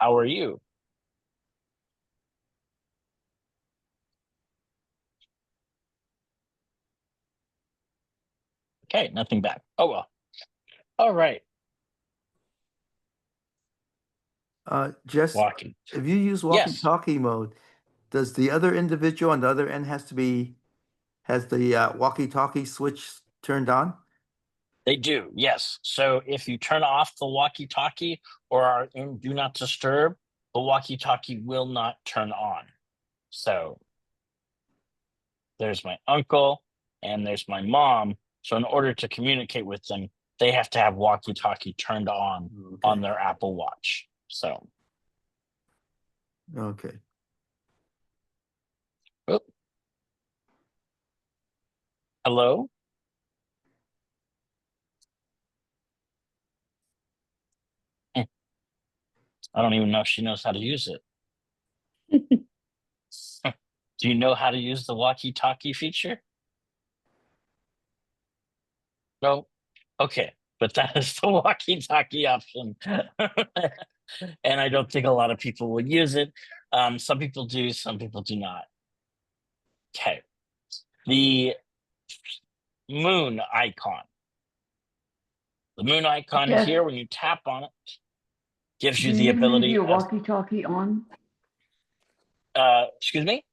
How are you? Okay, nothing back. Oh well. All right. Just Walking. if you use Yes. walkie-talkie mode, does the other individual on the other end has the walkie-talkie switch turned on? They do, yes. So if you turn off the walkie-talkie or are in do not disturb, the walkie-talkie will not turn on. So there's my uncle and there's my mom. So in order to communicate with them, they have to have walkie-talkie turned on Okay. their Apple Watch. So, Okay. oh. Hello? I don't even know if she knows how to use it. Do you know how to use the walkie-talkie feature? No? Okay, but that is the walkie-talkie option. And I don't think a lot of people will use it. Some people do, some people do not. Okay. The moon icon. The moon icon Yes. here, when you tap on it, gives you Do the you leave ability your of, walkie-talkie on? excuse me?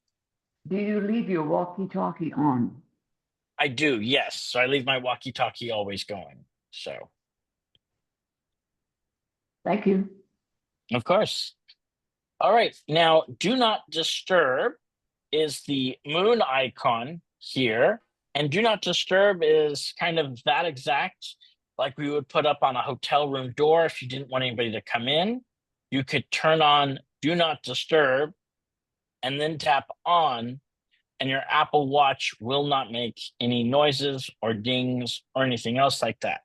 Do you leave your walkie-talkie on? I do, yes. So I leave my walkie-talkie always going. So, Thank you. of course. All right. Now, do not disturb is the moon icon here. And do not disturb is kind of that exact, like we would put up on a hotel room door if you didn't want anybody to come in. You could turn on do not disturb and then tap on, and your Apple Watch will not make any noises or dings or anything else like that.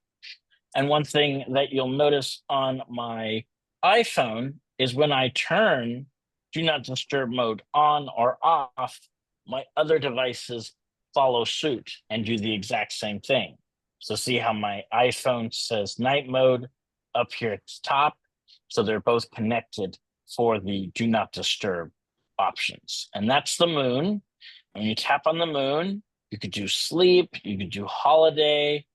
And one thing that you'll notice on my iPhone is when I turn do not disturb mode on or off, my other devices follow suit and do the exact same thing. So see how my iPhone says night mode up here at the top. So they're both connected for the do not disturb options. And that's the moon. When you tap on the moon, you could do sleep, you could do holiday,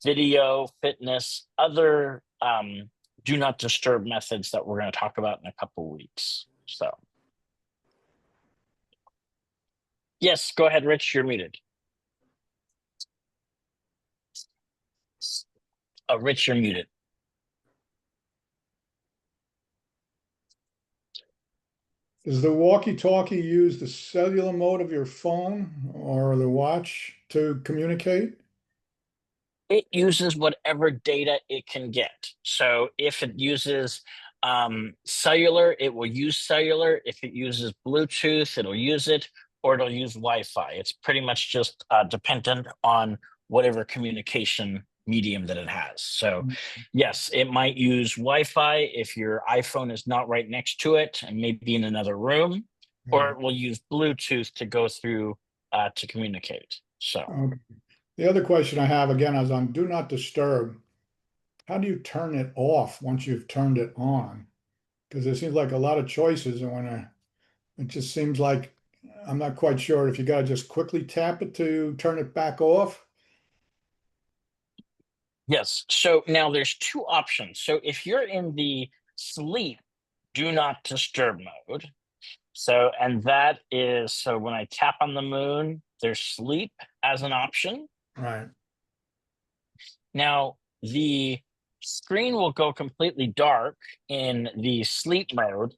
video, fitness, other do not disturb methods that we're going to talk about in a couple weeks. So, yes, go ahead, Rich, you're muted. Rich, you're muted. Does the walkie-talkie use the cellular mode of your phone or the watch to communicate? It uses whatever data it can get. So if it uses cellular, it will use cellular. If it uses Bluetooth, it'll use it, or it'll use Wi-Fi. It's pretty much just dependent on whatever communication medium that it has. So yes, it might use Wi-Fi if your iPhone is not right next to it and maybe in another room, or Yeah. it will use Bluetooth to go through to communicate. So Okay. The other question I have again is on do not disturb. How do you turn it off once you've turned it on? Because there seems like a lot of choices, and it just seems like I'm not quite sure if you got to just quickly tap it to turn it back off. yes. So now there's two options. So if you're in the sleep do not disturb mode, so and that is so when I tap on the moon, there's sleep as an option. Right. Now the screen will go completely dark in the sleep mode,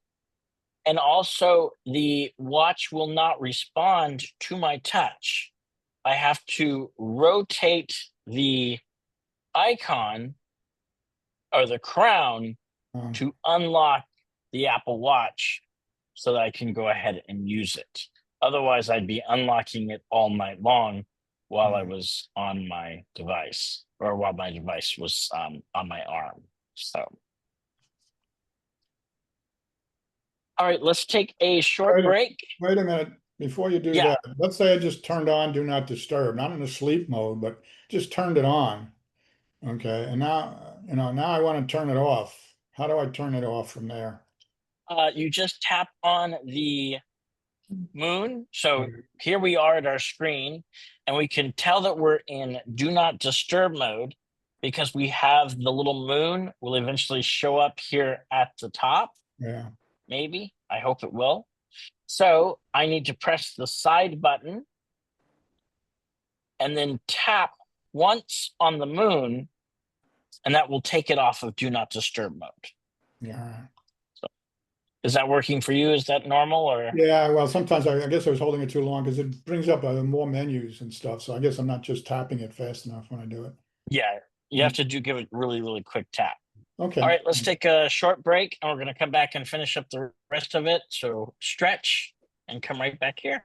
and also the watch will not respond to my touch. I have to rotate the icon or the crown Um, to unlock the Apple Watch so that I can go ahead and use it. Otherwise, I'd be unlocking it all night long while I was on my device or while my device was on my arm. So, all right, let's take a short Wait a- break. Wait a minute. Before you do Yeah. that, let's say I just turned on do not disturb, not in the sleep mode, but just turned it on. Okay. And now, now I want to turn it off. How do I turn it off from there? You just tap on the moon. So Okay. here we are at our screen, and we can tell that we're in do not disturb mode because we have the little moon will eventually show up here at the top. Yeah. Maybe. I hope it will. So I need to press the side button and then tap once on the moon, and that will take it off of do not disturb mode. Yeah. Is that working for you? Is that normal or? Yeah, well, sometimes I guess I was holding it too long because it brings up more menus and stuff. So I guess I'm not just tapping it fast enough when I do it. Yeah, you have to give it really, really quick tap. Okay. All right, let's take a short break and we're going to come back and finish up the rest of it. So stretch and come right back here.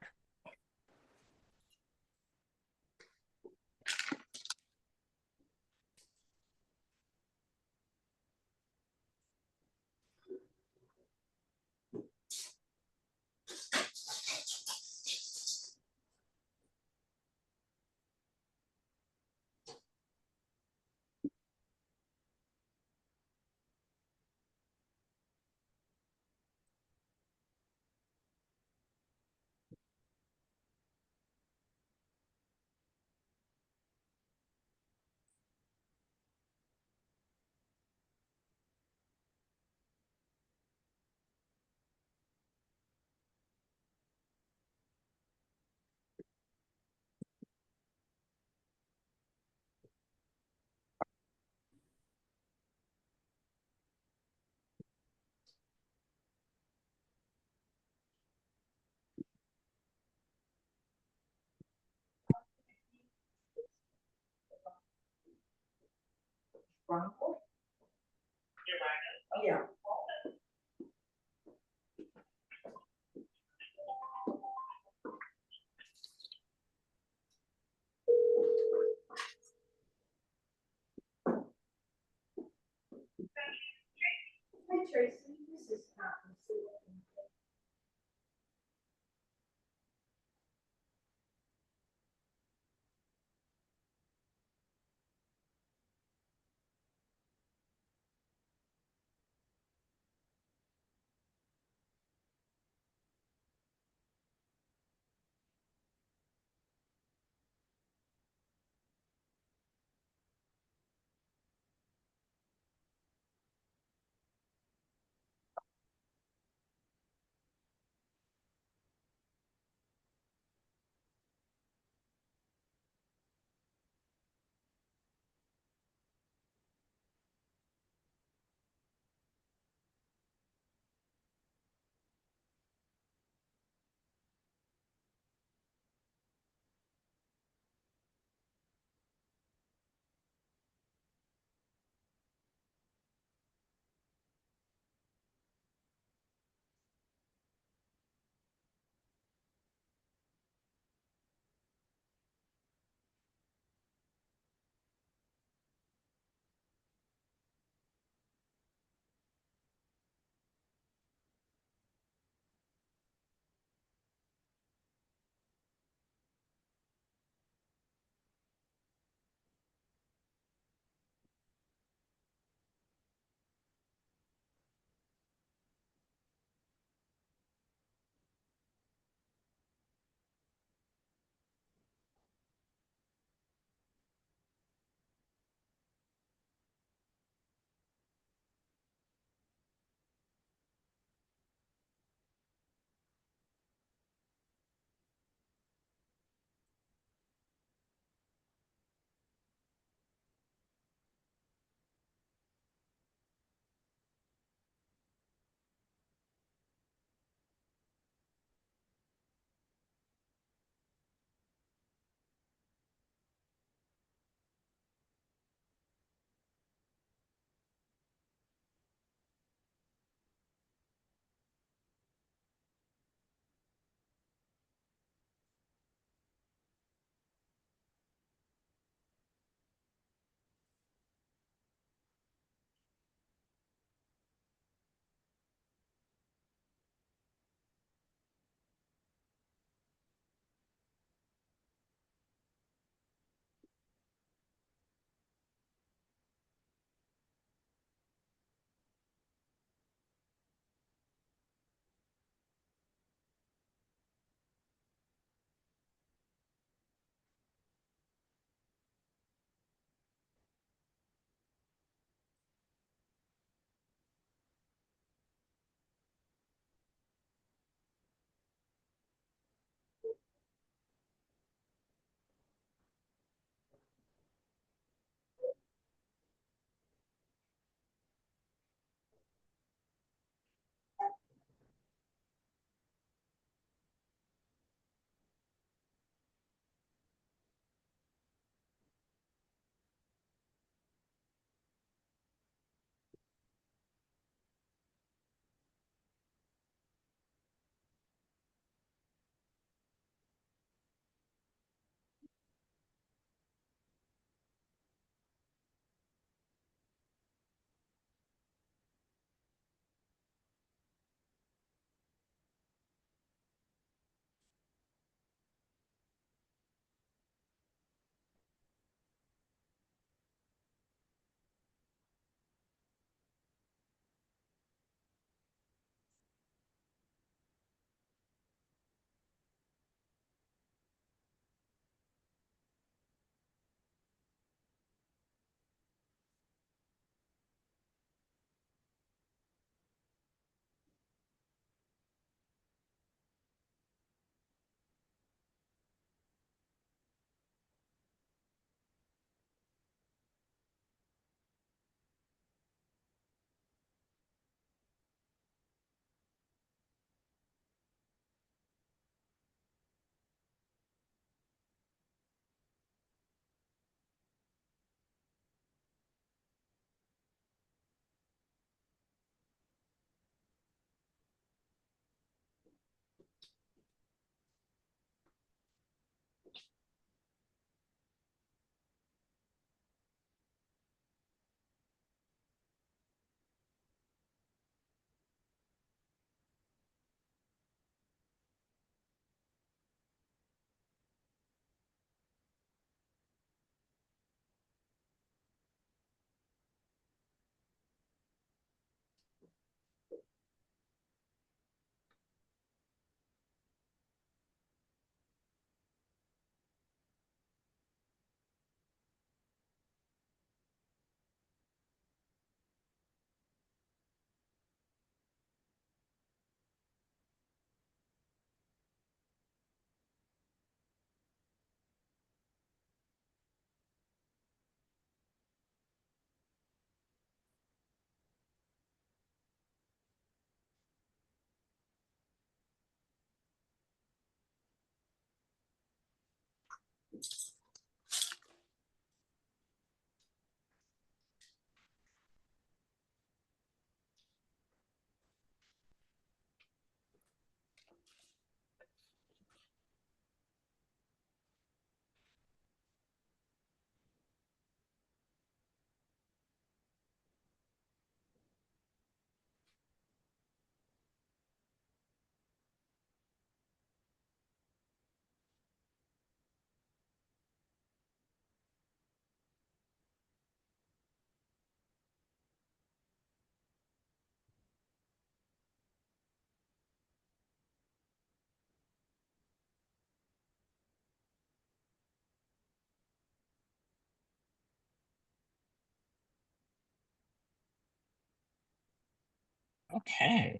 Okay.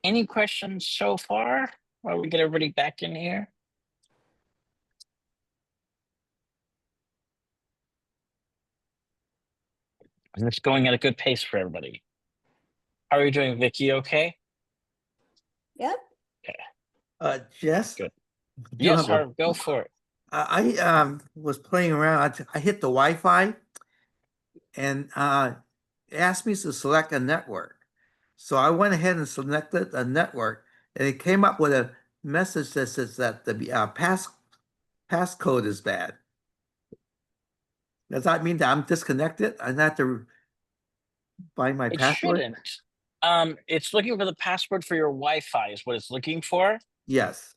Any questions so far while we get everybody back in here? Is this going at a good pace for everybody? How are you doing, Vicky? Okay? Yep. Jess? Good. do you Yes, have a- Harv, go for it. I was playing around. I hit the Wi-Fi and it asked me to select a network. So I went ahead and selected a network, and it came up with a message that says that the passcode is bad. Does that mean that I'm disconnected? I have to find my It password? shouldn't. It's looking for the password for your Wi-Fi is what it's looking for. Yes.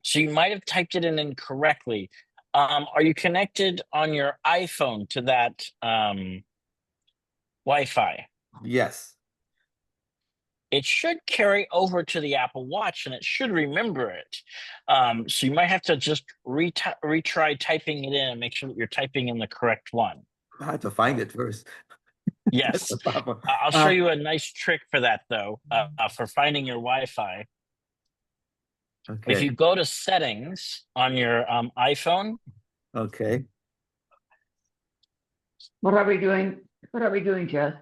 So you might have typed it in incorrectly. Are you connected on your iPhone to that Wi-Fi? Yes. It should carry over to the Apple Watch and it should remember it. So you might have to just retry typing it in and make sure that you're typing in the correct one. I have to find it first. That's Yes. the problem. I'll show you a nice trick for that though, for finding your Wi-Fi. Okay. If you go to settings on your iPhone, Okay. What are we doing? What are we doing, Jess?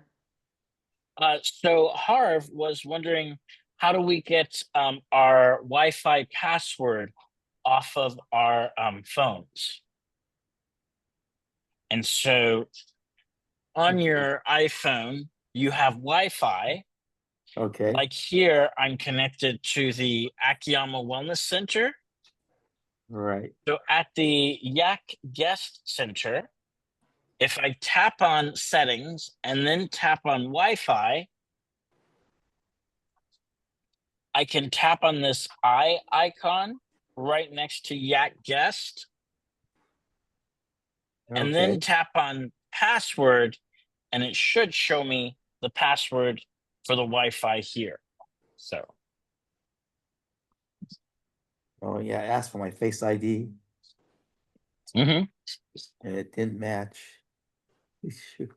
so Harv was wondering, how do we get our Wi-Fi password off of our phones? And so on your iPhone, you have Wi-Fi. Okay. Like here, I'm connected to the Akiyama Wellness Center. Right. So at the Yak Guest Center, if I tap on settings and then tap on Wi-Fi, I can tap on this eye icon right next to Yak Guest and then Okay. tap on password, and it should show me the password for the Wi-Fi here. So, Oh yeah, I asked for my Face ID. mhm. And it didn't match. Shoot.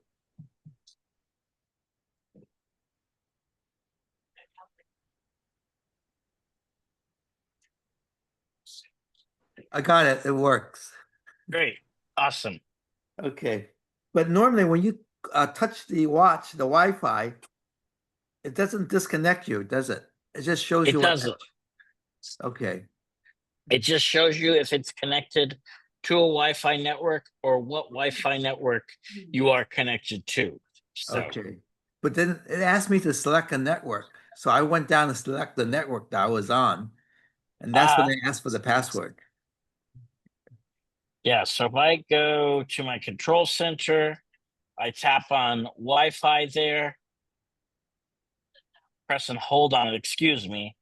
I got it. It works. Great, awesome. Okay. But normally when you touch the watch, the Wi-Fi, it doesn't disconnect you, does it? It just shows It you doesn't. Okay. It just shows you if it's connected to a Wi-Fi network or what Wi-Fi network you are connected to. So, Okay. But then it asked me to select a network. So I went down and select the network that I was on. And that's when they asked for the password. yeah. So if I go to my control center, I tap on Wi-Fi there, press and hold on it. Excuse me.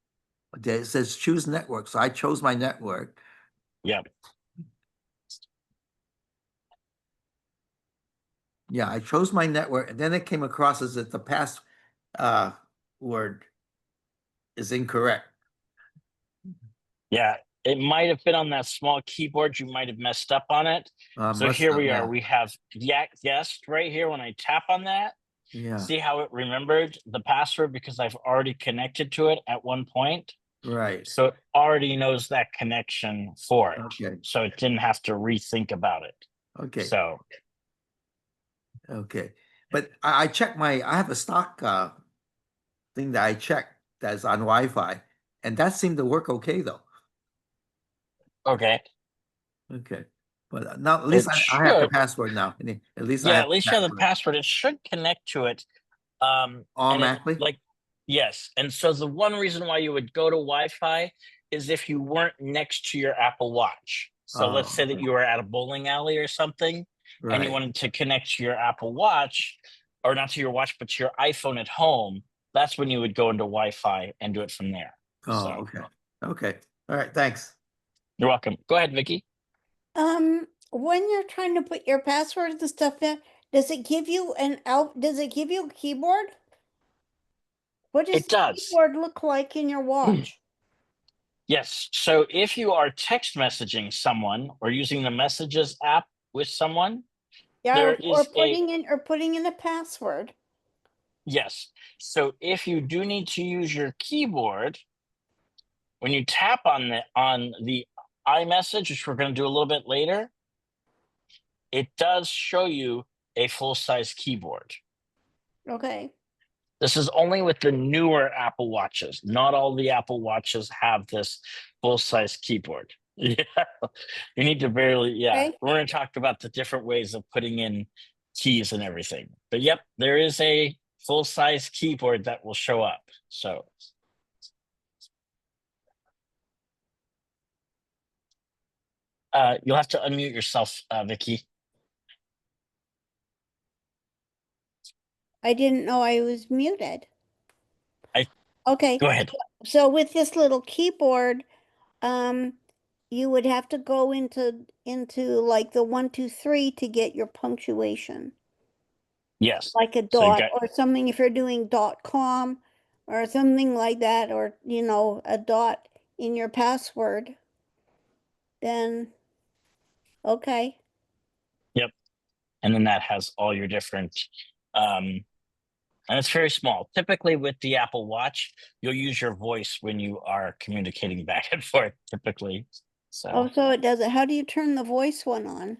Okay, it says choose network. So I chose my network. Yep. Yeah, I chose my network, and then it came across as that the pass word is incorrect. Yeah. It might have been on that small keyboard. You might have messed up on it. So Must here have, we yeah. are. We have Yak Guest right here. When I tap on that, Yeah, see how it remembered the password because I've already connected to it at one point. right. So it already knows that connection for it. Okay. So it didn't have to rethink about it. Okay. So Okay. But I checked I have a stock thing that I checked that's on Wi-Fi, and that seemed to work okay though. okay. Okay. But now at It least I have the should. password now. At least I Yeah, have at least you have the password. It should connect to it. And it, automatically. like, yes. And so the one reason why you would go to Wi-Fi is if you weren't next to your Apple Watch. So let's say that okay. you were at a bowling alley or something, and you Right. wanted to connect to your Apple Watch, or not to your watch, but to your iPhone at home. That's when you would go into Wi-Fi and do it from there. Oh, So okay. Okay. All right. Thanks. you're welcome. Go ahead, Vicky. When you're trying to put your passwords and stuff in, does it give you does it give you a keyboard? What does It the does. keyboard look like in your watch? Yes. So if you are text messaging someone or using the Messages app with someone, Yeah, there or is a putting in a password. yes. So if you do need to use your keyboard, when you tap on the iMessage, which we're going to do a little bit later, it does show you a full-size keyboard. Okay. This is only with the newer Apple Watches. Not all the Apple Watches have this full-size keyboard. Yeah, you need to yeah. Okay. We're going to talk about the different ways of putting in keys and everything. But yep, there is a full-size keyboard that will show up. So you'll have to unmute yourself, Vicky. I didn't know I was muted. I Okay. go ahead. So with this little keyboard, you would have to go into like the 1, 2, 3 to get your punctuation, Yes. like a So you dot got or something if you're doing .com or something like that, or a dot in your password. Then okay. yep. And then that has all your different and it's very small. Typically with the Apple Watch, you'll use your voice when you are communicating back and forth, typically. So Oh, so it does it. How do you turn the voice one on?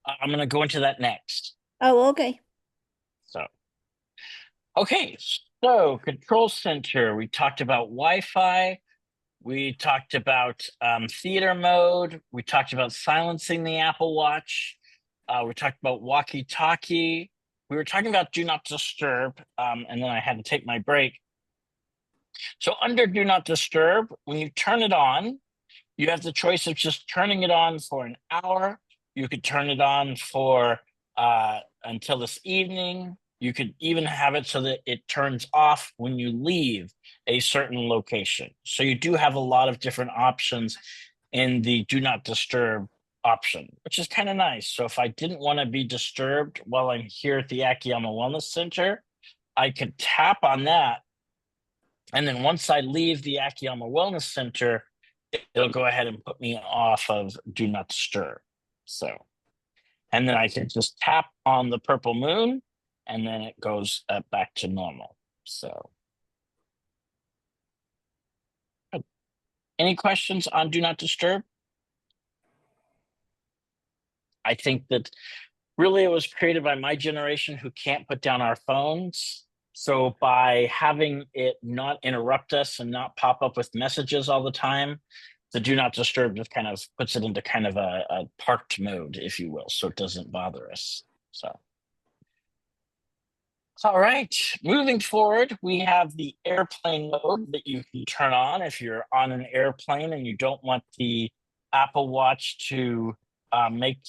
I'm going to go into that next. Oh, okay. So, okay. So control center, we talked about Wi-Fi. We talked about theater mode. We talked about silencing the Apple Watch. We talked about walkie-talkie. We were talking about do not disturb, and then I had to take my break. So under do not disturb, when you turn it on, you have the choice of just turning it on for an hour. You could turn it on for until this evening. You could even have it so that it turns off when you leave a certain location. So you do have a lot of different options in the do not disturb option, which is kind of nice. So if I didn't want to be disturbed while I'm here at the Akiyama Wellness Center, I could tap on that. And then once I leave the Akiyama Wellness Center, it'll go ahead and put me off of do not disturb. So, and then I can just tap on the purple moon and then it goes back to normal. So, any questions on do not disturb? I think that really it was created by my generation who can't put down our phones. So by having it not interrupt us and not pop up with messages all the time, the do not disturb just kind of puts it into kind of a parked mode, if you will, so it doesn't bother us. So, all right, moving forward, we have the airplane mode that you can turn on if you're on an airplane and you don't want the Apple Watch to make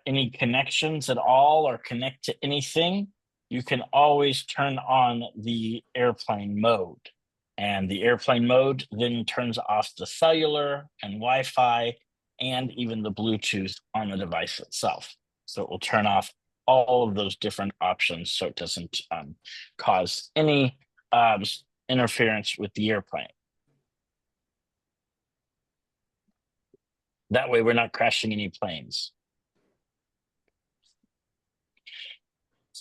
any connections at all or connect to anything. You can always turn on the airplane mode. And the airplane mode then turns off the cellular and Wi-Fi and even the Bluetooth on the device itself. So it will turn off all of those different options so it doesn't cause any interference with the airplane. That way we're not crashing any planes.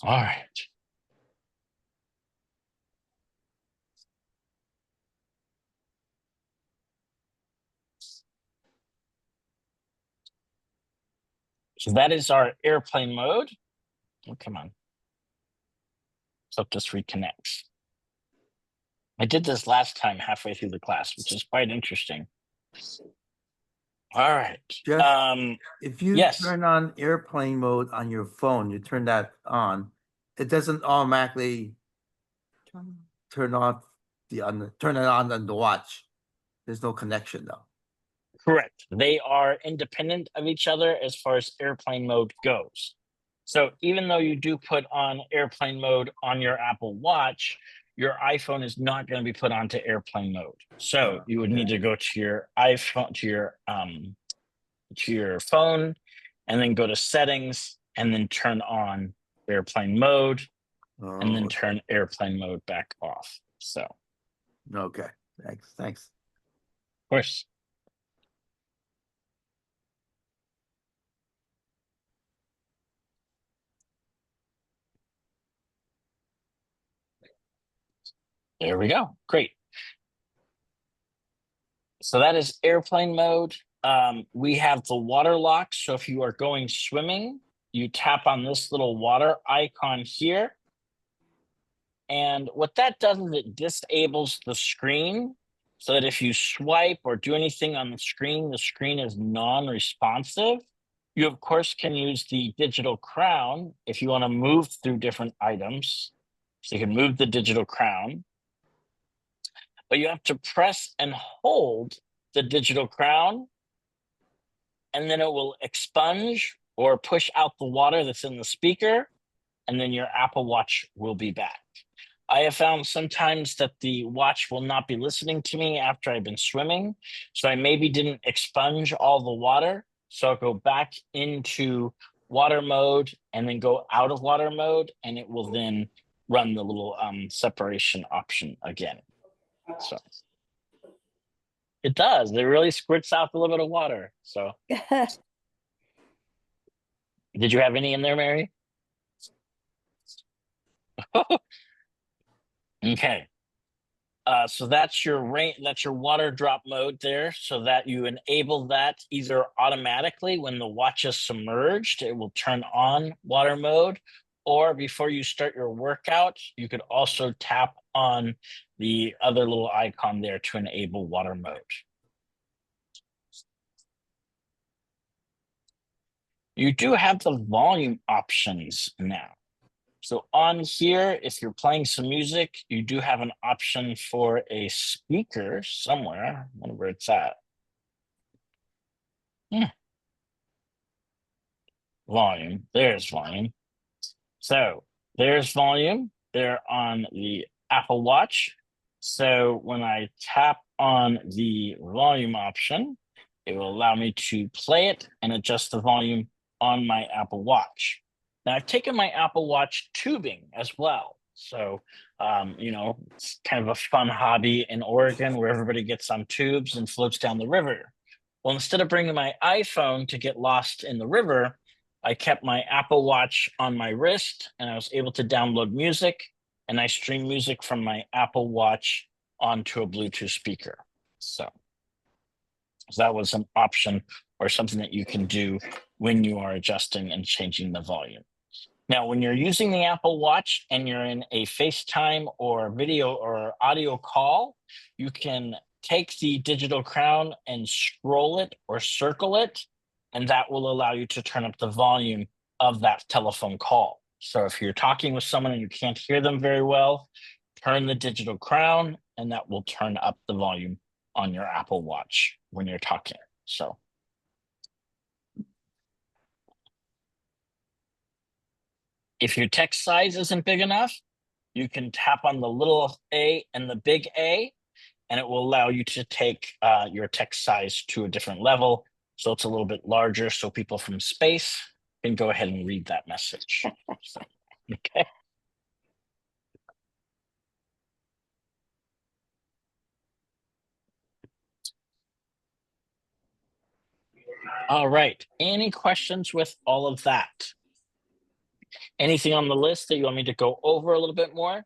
All right. So that is our airplane mode. Oh, come on. So this reconnects. I did this last time halfway through the class, which is quite interesting. All right. Jeff? Um, If you yes. turn on airplane mode on your phone, you turn that on, it doesn't automatically turn off turn it on the watch. There's no connection though. Correct. They are independent of each other as far as airplane mode goes. So even though you do put on airplane mode on your Apple Watch, your iPhone is not going to be put onto airplane mode. So you would need to go to your iPhone, to your phone, and then go to settings, and then turn on airplane mode, and then Oh, turn airplane mode back off. So, of okay. Thanks. course. There we go. Great. So that is airplane mode. We have the water lock. So if you are going swimming, you tap on this little water icon here. And what that does is it disables the screen so that if you swipe or do anything on the screen is non-responsive. You, of course, can use the digital crown if you want to move through different items. So you can move the digital crown, but you have to press and hold the digital crown, and then it will expunge or push out the water that's in the speaker, and then your Apple Watch will be back. I have found sometimes that the watch will not be listening to me after I've been swimming, so I maybe didn't expunge all the water. So I'll go back into water mode and then go out of water mode, and it will then run the little separation option again. So it does. It really squirts out a little bit of water. So did you have any in there, Mary? Okay. So that's your rain, that's your water drop mode there, so that you enable that either automatically when the watch is submerged, it will turn on water mode, or before you start your workout, you could also tap on the other little icon there to enable water mode. You do have the volume options now. So on here, if you're playing some music, you do have an option for a speaker somewhere. I wonder where it's at. Volume. There's volume. So there's volume there on the Apple Watch. So when I tap on the volume option, it will allow me to play it and adjust the volume on my Apple Watch. Now I've taken my Apple Watch tubing as well. So, it's kind of a fun hobby in Oregon where everybody gets on tubes and floats down the river. Well, instead of bringing my iPhone to get lost in the river, I kept my Apple Watch on my wrist, and I was able to download music, and I stream music from my Apple Watch onto a Bluetooth speaker. So that was an option or something that you can do when you are adjusting and changing the volume. Now, when you're using the Apple Watch and you're in a FaceTime or video or audio call, you can take the digital crown and scroll it or circle it, and that will allow you to turn up the volume of that telephone call. So if you're talking with someone and you can't hear them very well, turn the digital crown, and that will turn up the volume on your Apple Watch when you're talking. So if your text size isn't big enough, you can tap on the little A and the big A, and it will allow you to take your text size to a different level. So it's a little bit larger so people from space can go ahead and read that message. So, okay. All right. Any questions with all of that? Anything on the list that you want me to go over a little bit more?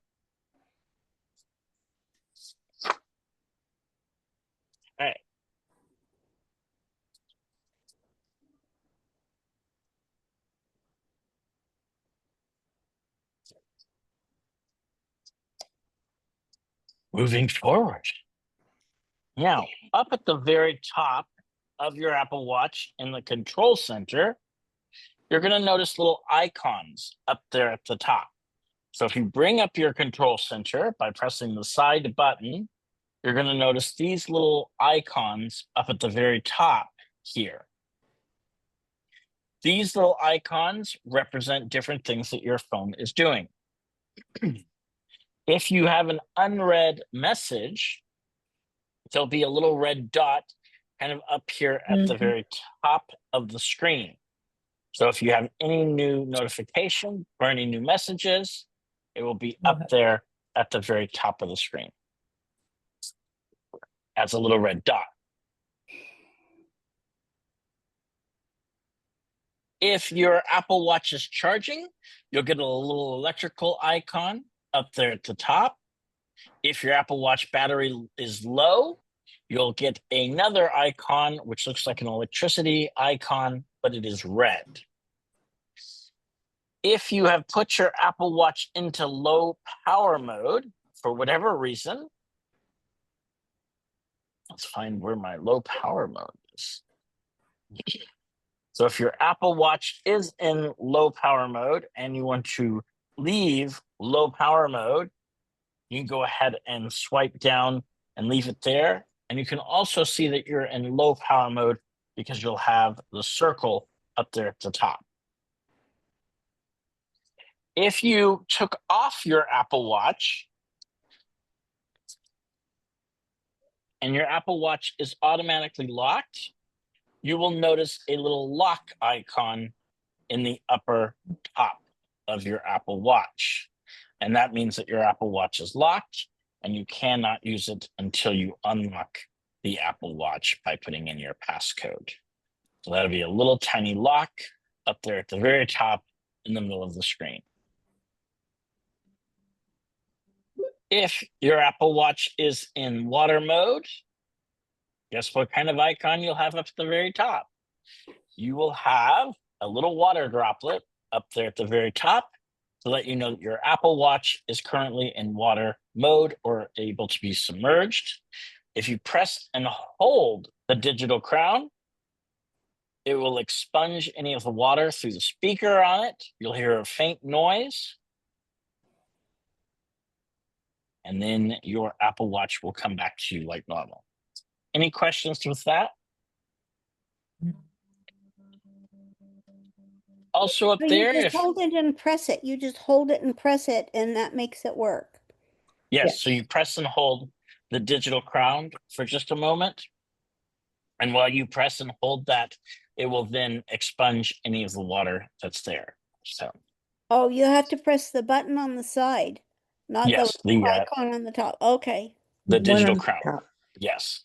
All right. Moving forward. Now, up at the very top, of your Apple Watch in the control center, you're going to notice little icons up there at the top. So if you bring up your control center by pressing the side button, you're going to notice these little icons up at the very top here. These little icons represent different things that your phone is doing. If you have an unread message, there'll be a little red dot kind of up here at the very top of the screen. So if you have any new notification or any new messages, it will be up there at the very top of the screen as a little red dot. If your Apple Watch is charging, you'll get a little electrical icon up there at the top. If your Apple Watch battery is low, you'll get another icon, which looks like an electricity icon, but it is red. If you have put your Apple Watch into low power mode for whatever reason, let's find where my low power mode is. So if your Apple Watch is in low power mode and you want to leave low power mode, you can go ahead and swipe down and leave it there. And you can also see that you're in low power mode because you'll have the circle up there at the top. If you took off your Apple Watch and your Apple Watch is automatically locked, you will notice a little lock icon in the upper top of your Apple Watch. And that means that your Apple Watch is locked and you cannot use it until you unlock the Apple Watch by putting in your passcode. So that'll be a little tiny lock up there at the very top in the middle of the screen. If your Apple Watch is in water mode, guess what kind of icon you'll have up at the very top? You will have a little water droplet up there at the very top to let you know that your Apple Watch is currently in water mode or able to be submerged. If you press and hold the digital crown, it will expunge any of the water through the speaker on it. You'll hear a faint noise. And then your Apple Watch will come back to you like normal. Any questions with that? Also up So there, you just hold it and press it. You just hold it and press it, and that makes it work. yes, so you press and hold the digital crown for just a moment. And while you press and hold that, it will then expunge any of the water that's there. So Oh, you have to press the button on the side, not yes, the icon on the top. Okay. the One digital on crown. top. Yes.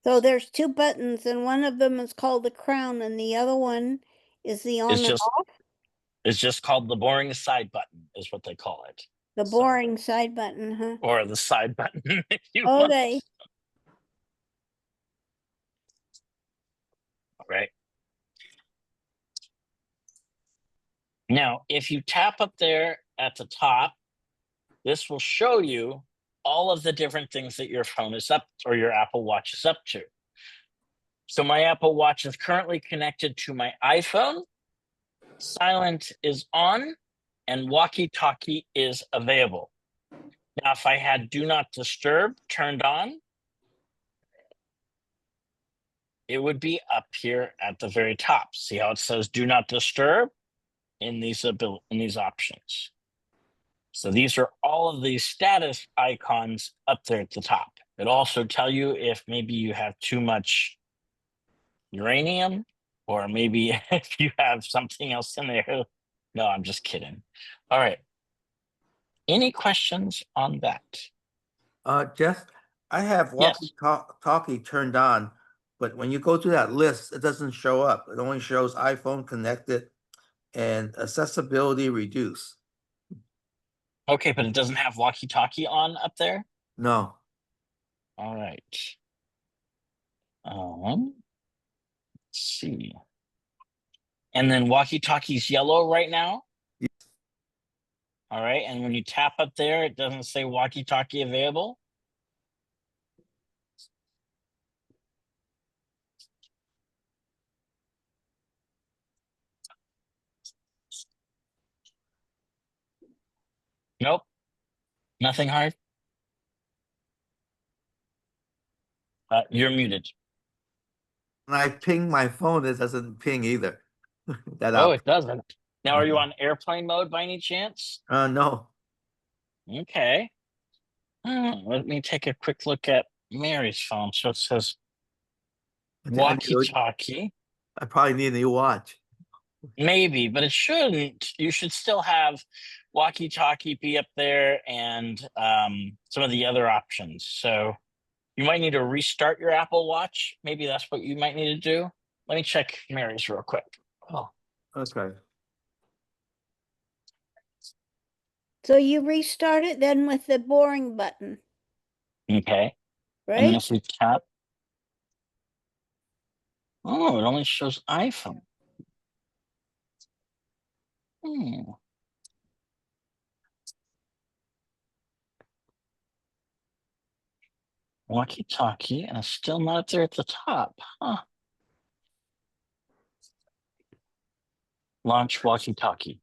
So there's two buttons, and one of them is called the crown, and the other one is the on It's and just off, it's just called the boring side button, is what they call it. the So- boring side button, huh? or the side button if you want. Okay. Right. Now, if you tap up there at the top, this will show you all of the different things that your phone is up or your Apple Watch is up to. So my Apple Watch is currently connected to my iPhone. Silent is on and walkie-talkie is available. Now, if I had Do Not Disturb turned on, it would be up here at the very top. See how it says Do Not Disturb in these options. So these are all of these status icons up there at the top. It also tell you if maybe you have too much uranium or maybe if you have something else in there. No, I'm just kidding. All right. Any questions on that? Jeff, I have Yes. walkie-talkie turned on, but when you go to that list, it doesn't show up. It only shows iPhone connected and accessibility reduced. Okay, but it doesn't have walkie-talkie on up there? No. All right. Let's see. And then walkie-talkie's yellow right now? Yes. All right, and when you tap up there, it doesn't say walkie-talkie available? Nothing hard? You're muted. When I ping my phone, it doesn't ping either. That Oh, up. it doesn't. Now, are you Uh-huh. on airplane mode by any chance? No. Okay. Let me take a quick look at Mary's phone. So it says walkie-talkie. I probably need a new watch. Maybe, but it shouldn't. You should still have walkie-talkie be up there and some of the other options. So you might need to restart your Apple Watch. Maybe that's what you might need to do. Let me check Mary's real quick. Oh, Okay. So you restart it then with the boring button, okay. And right? if we tap, oh, it only shows iPhone. Hmm. Walkie-talkie, and it's still not up there at the top. Huh. Launch walkie-talkie.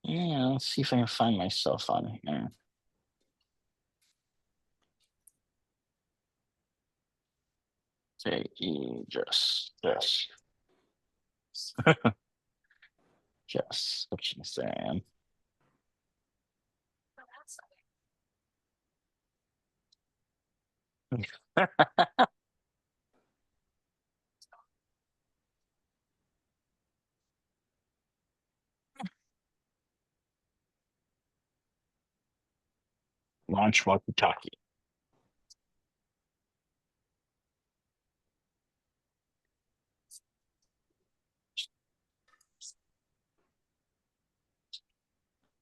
Yeah, let's see if I can find myself on here. Say just switching Sam. Launch walkie-talkie.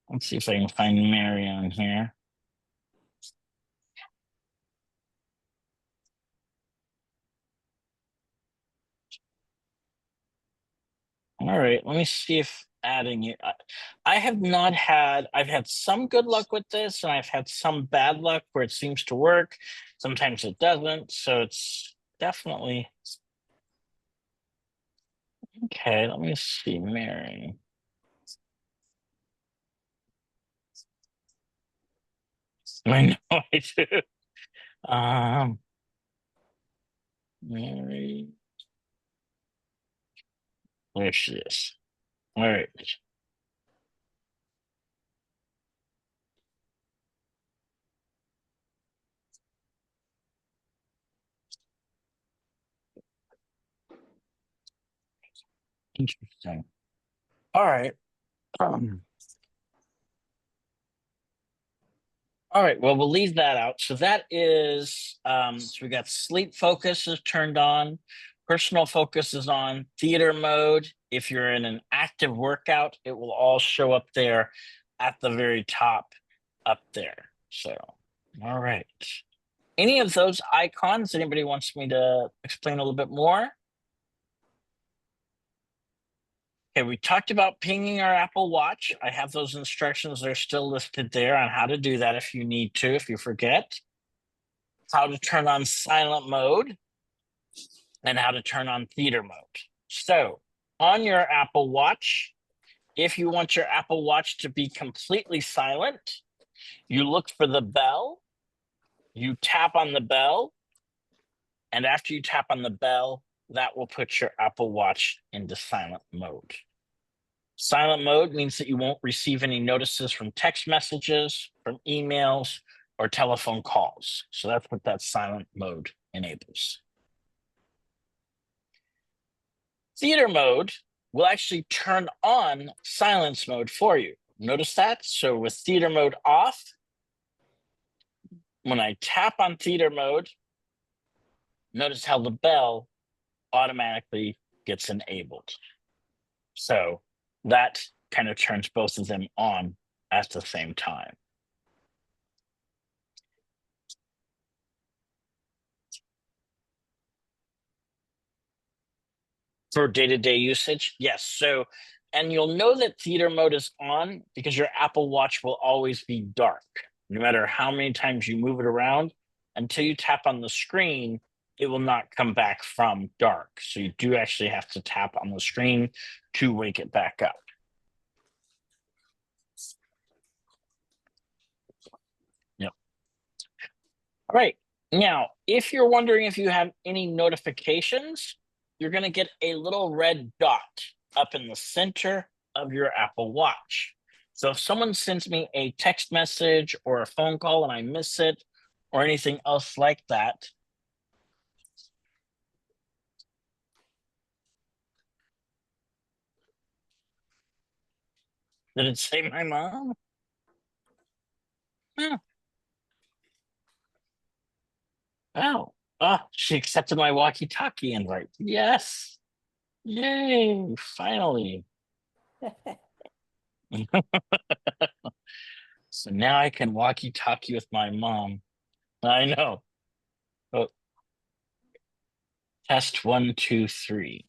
Let's see if I can find Mary on here. All right, let me see if adding you. I have not had, I've had some good luck with this, and I've had some bad luck where it seems to work. Sometimes it doesn't. So it's definitely okay. Let me see, Mary. I know I do. Mary, there she is. All right. Interesting. All right. All right, well, we'll leave that out. So that is, so we got sleep focus is turned on, personal focus is on, theater mode. If you're in an active workout, it will all show up there at the very top up there. So, all right. Any of those icons, anybody wants me to explain a little bit more? Okay, we talked about pinging our Apple Watch. I have those instructions. They're still listed there on how to do that if you need to, if you forget. How to turn on silent mode, and how to turn on theater mode. So on your Apple Watch, if you want your Apple Watch to be completely silent, you look for the bell, you tap on the bell, and after you tap on the bell, that will put your Apple Watch into silent mode. Silent mode means that you won't receive any notices from text messages, from emails, or telephone calls. So that's what that silent mode enables. Theater mode will actually turn on silence mode for you. Notice that? So with theater mode off, when I tap on theater mode, notice how the bell automatically gets enabled. So that kind of turns both of them on at the same time. For day-to-day usage, yes. So, and you'll know that theater mode is on because your Apple Watch will always be dark. No matter how many times you move it around, until you tap on the screen, it will not come back from dark. So you do actually have to tap on the screen to wake it back up. All right. Now, if you're wondering if you have any notifications, you're going to get a little red dot up in the center of your Apple Watch. So if someone sends me a text message or a phone call and I miss it or anything else like that, did it say my mom? Yeah. Oh, she accepted my walkie-talkie invite. Yes. Yay, finally. So now I can walkie-talkie with my mom. I know. Oh, test 1, 2, 3.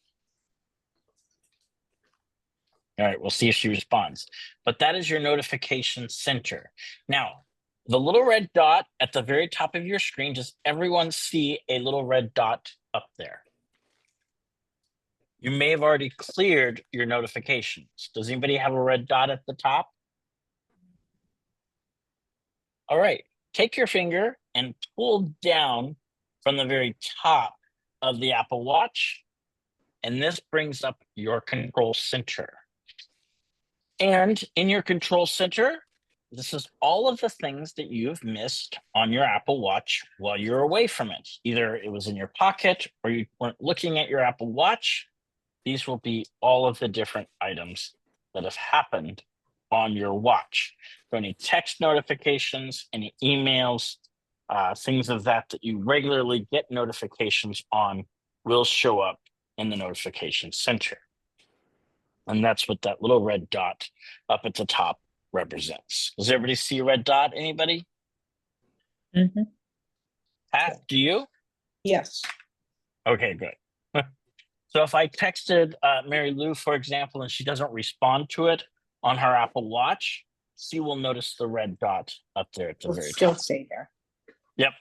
All right, we'll see if she responds. But that is your notification center. Now, the little red dot at the very top of your screen, does everyone see a little red dot up there? You may have already cleared your notifications. Does anybody have a red dot at the top? All right, take your finger and pull down from the very top of the Apple Watch, and this brings up your control center. And in your control center, this is all of the things that you've missed on your Apple Watch while you're away from it. Either it was in your pocket or you weren't looking at your Apple Watch. These will be all of the different items that have happened on your watch. So any text notifications, any emails, things of that you regularly get notifications on will show up in the notification center. And that's what that little red dot up at the top represents. Does everybody see a red dot? Anybody? Mhm. Pat, do you? Yes. Okay, good. So if I texted Mary Lou, for example, and she doesn't respond to it on her Apple Watch, she will notice the red dot up there at the Will very still top. stay there. Yep.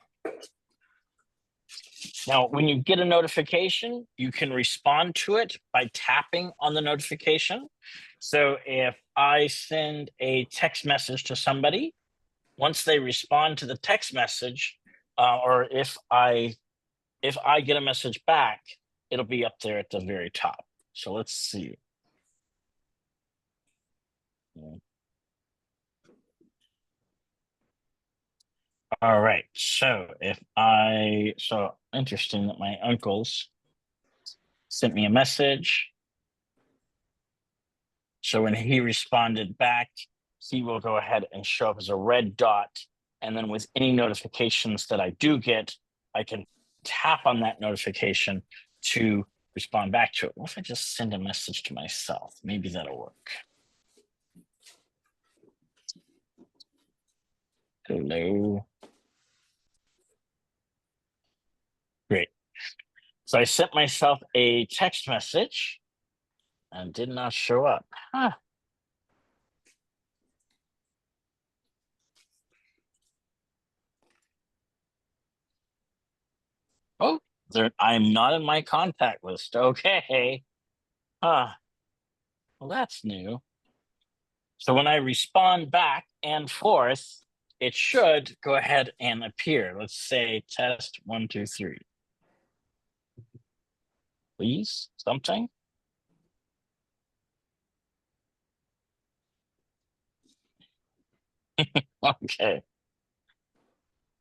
Now, when you get a notification, you can respond to it by tapping on the notification. So if I send a text message to somebody, once they respond to the text message, or if I get a message back, it'll be up there at the very top. So let's see. All right. So so interesting that my uncles sent me a message. So when he responded back, he will go ahead and show up as a red dot. And then with any notifications that I do get, I can tap on that notification to respond back to it. What if I just send a message to myself? Maybe that'll work. Hello. Great. So I sent myself a text message and did not show up. Huh. Oh, I'm not in my contact list. Okay. Huh. Well, that's new. So when I respond back and forth, it should go ahead and appear. Let's say test 1, 2, 3. Please, something. Okay.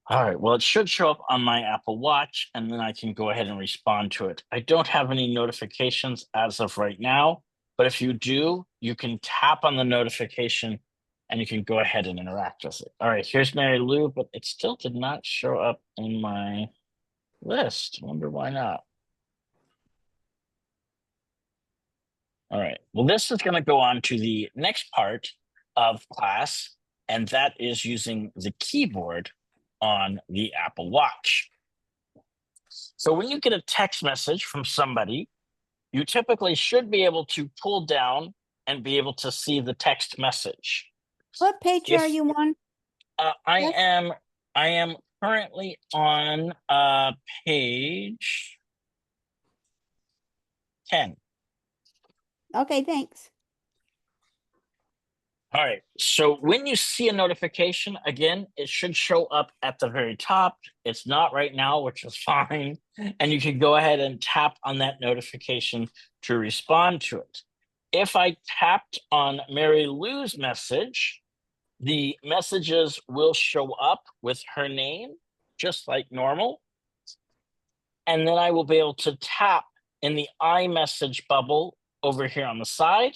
All right. Well, it should show up on my Apple Watch, and then I can go ahead and respond to it. I don't have any notifications as of right now, but if you do, you can tap on the notification and you can go ahead and interact with it. All right. Here's Mary Lou, but it still did not show up in my list. Wonder why not. All right. Well, this is going to go on to the next part of class, and that is using the keyboard on the Apple Watch. So when you get a text message from somebody, you typically should be able to pull down and be able to see the text message. What page are you on? I Yes. am currently on page 10. Okay, thanks. All right. So when you see a notification, again, it should show up at the very top. It's not right now, which is fine. And you can go ahead and tap on that notification to respond to it. If I tapped on Mary Lou's message, the messages will show up with her name, just like normal. And then I will be able to tap in the iMessage bubble over here on the side.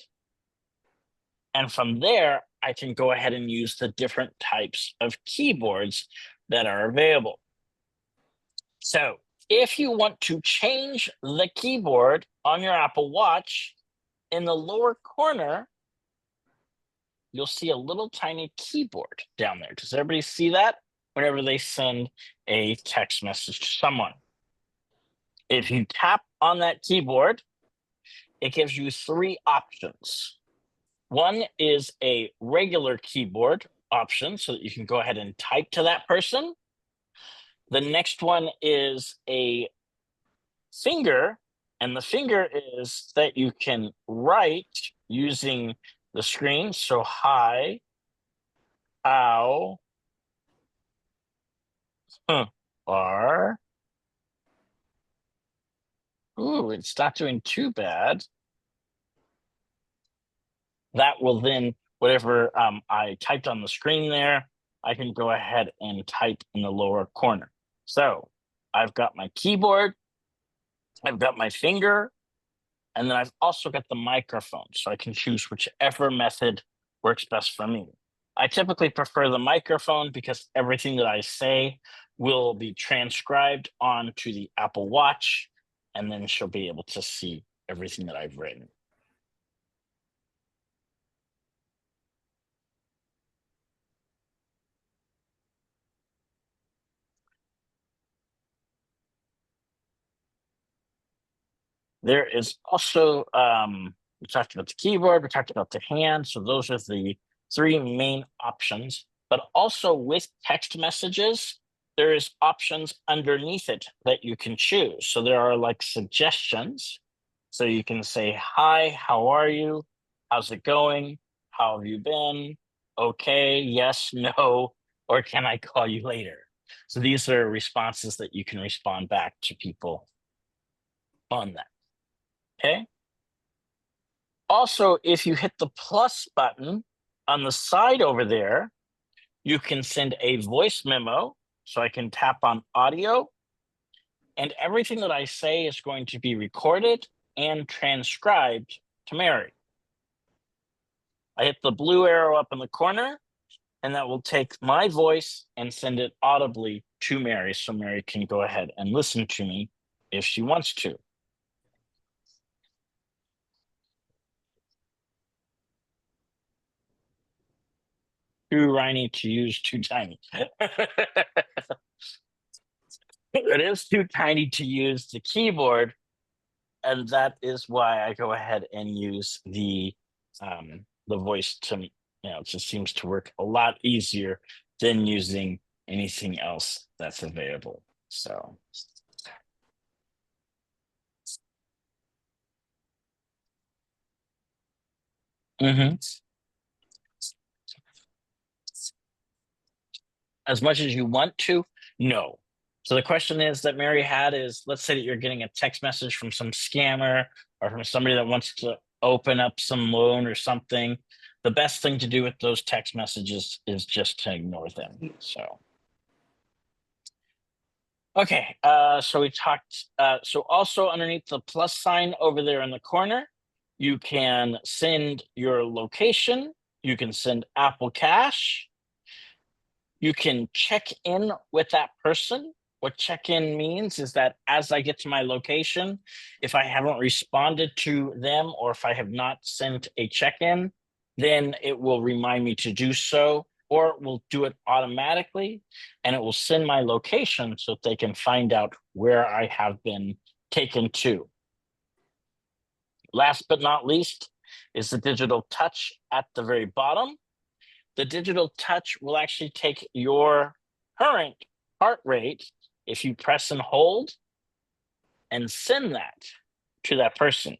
And from there, I can go ahead and use the different types of keyboards that are available. So if you want to change the keyboard on your Apple Watch, in the lower corner, you'll see a little tiny keyboard down there. Does everybody see that? Whenever they send a text message to someone. If you tap on that keyboard, it gives you 3 options. One is a regular keyboard option so that you can go ahead and type to that person. The next one is a finger, and the finger is that you can write using the screen. So hi, how are. Ooh, it's not doing too bad. That will then, whatever I typed on the screen there, I can go ahead and type in the lower corner. So I've got my keyboard, I've got my finger, and then I've also got the microphone. So I can choose whichever method works best for me. I typically prefer the microphone because everything that I say will be transcribed onto the Apple Watch, and then she'll be able to see everything that I've written. There is also, we talked about the keyboard, we talked about the hand. So those are the 3 main options. But also with text messages, there is options underneath it that you can choose. So there are like suggestions. So you can say, hi, how are you? How's it going? How have you been? Okay, yes, no, or can I call you later? So these are responses that you can respond back to people on that. Okay. Also, if you hit the plus button on the side over there, you can send a voice memo. So I can tap on audio, and everything that I say is going to be recorded and transcribed to Mary. I hit the blue arrow up in the corner, and that will take my voice and send it audibly to Mary, so Mary can go ahead and listen to me if she wants to. Too whiny to use, too tiny. It is too tiny to use the keyboard, and that is why I go ahead and use the voice to, it just seems to work a lot easier than using anything else that's available. So. As much as you want to, no. So the question is that Mary had is, let's say that you're getting a text message from some scammer or from somebody that wants to open up some loan or something. The best thing to do with those text messages is just to ignore them. So. Okay, so we talked, so also underneath the plus sign over there in the corner, you can send your location, you can send Apple Cash, you can check in with that person. What check in means is that as I get to my location, if I haven't responded to them or if I have not sent a check in, then it will remind me to do so, or it will do it automatically, and it will send my location so that they can find out where I have been taken to. Last but not least is the digital touch at the very bottom. The digital touch will actually take your current heart rate if you press and hold and send that to that person.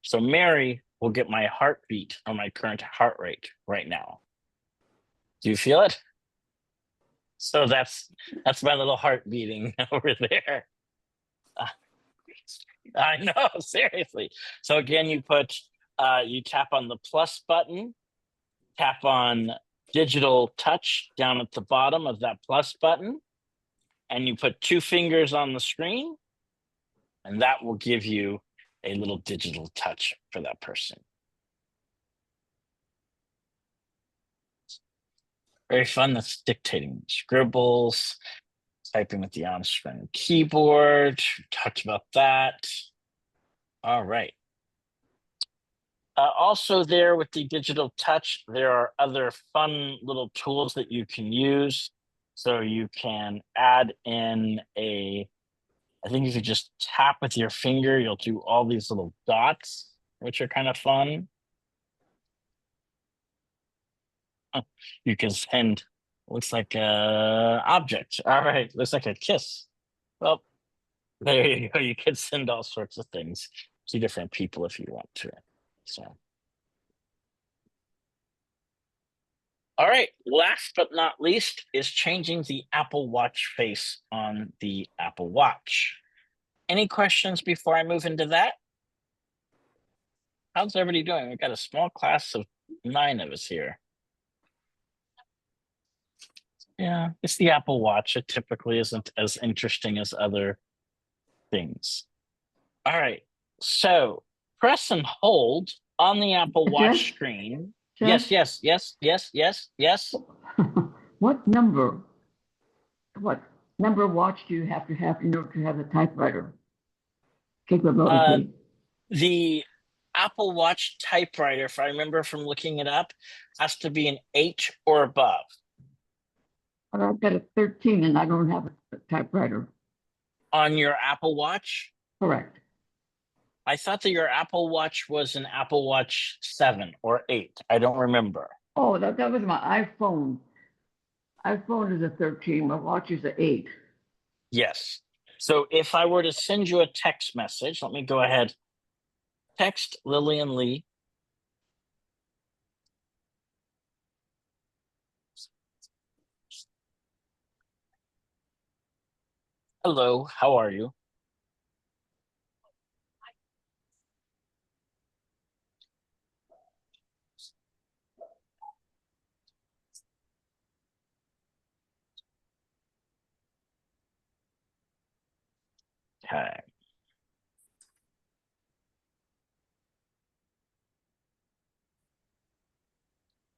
So Mary will get my heartbeat or my current heart rate right now. Do you feel it? So that's my little heart beating over there. I know, seriously. So again, you tap on the plus button, tap on digital touch down at the bottom of that plus button, and you put 2 fingers on the screen, and that will give you a little digital touch for that person. Very fun. That's dictating scribbles, typing with the on-screen keyboard. We talked about that. All right. Also there with the digital touch, there are other fun little tools that you can use. So you can add in I think if you just tap with your finger, you'll do all these little dots, which are kind of fun. You can send, looks like a object. All right, looks like a kiss. Well, there you go. You can send all sorts of things to different people if you want to. So. All right, last but not least is changing the Apple Watch face on the Apple Watch. Any questions before I move into that? How's everybody doing? We've got a small class of 9 of us here. Yeah, it's the Apple Watch. It typically isn't as interesting as other things. All right, so press and hold on the Apple Watch Jeff? screen. Jeff? Yes. What number watch do you have to have in order to have the typewriter capability? The Apple Watch typewriter, if I remember from looking it up, has to be an 8 or above. But I've got a 13 and I don't have a typewriter. On your Apple Watch? Correct. I thought that your Apple Watch was an Apple Watch 7 or 8. I don't remember. Oh, that was my iPhone. iPhone is a 13. My watch is an 8. Yes. So if I were to send you a text message, let me go ahead. Text Lillian Lee. Hello, how are you? Okay.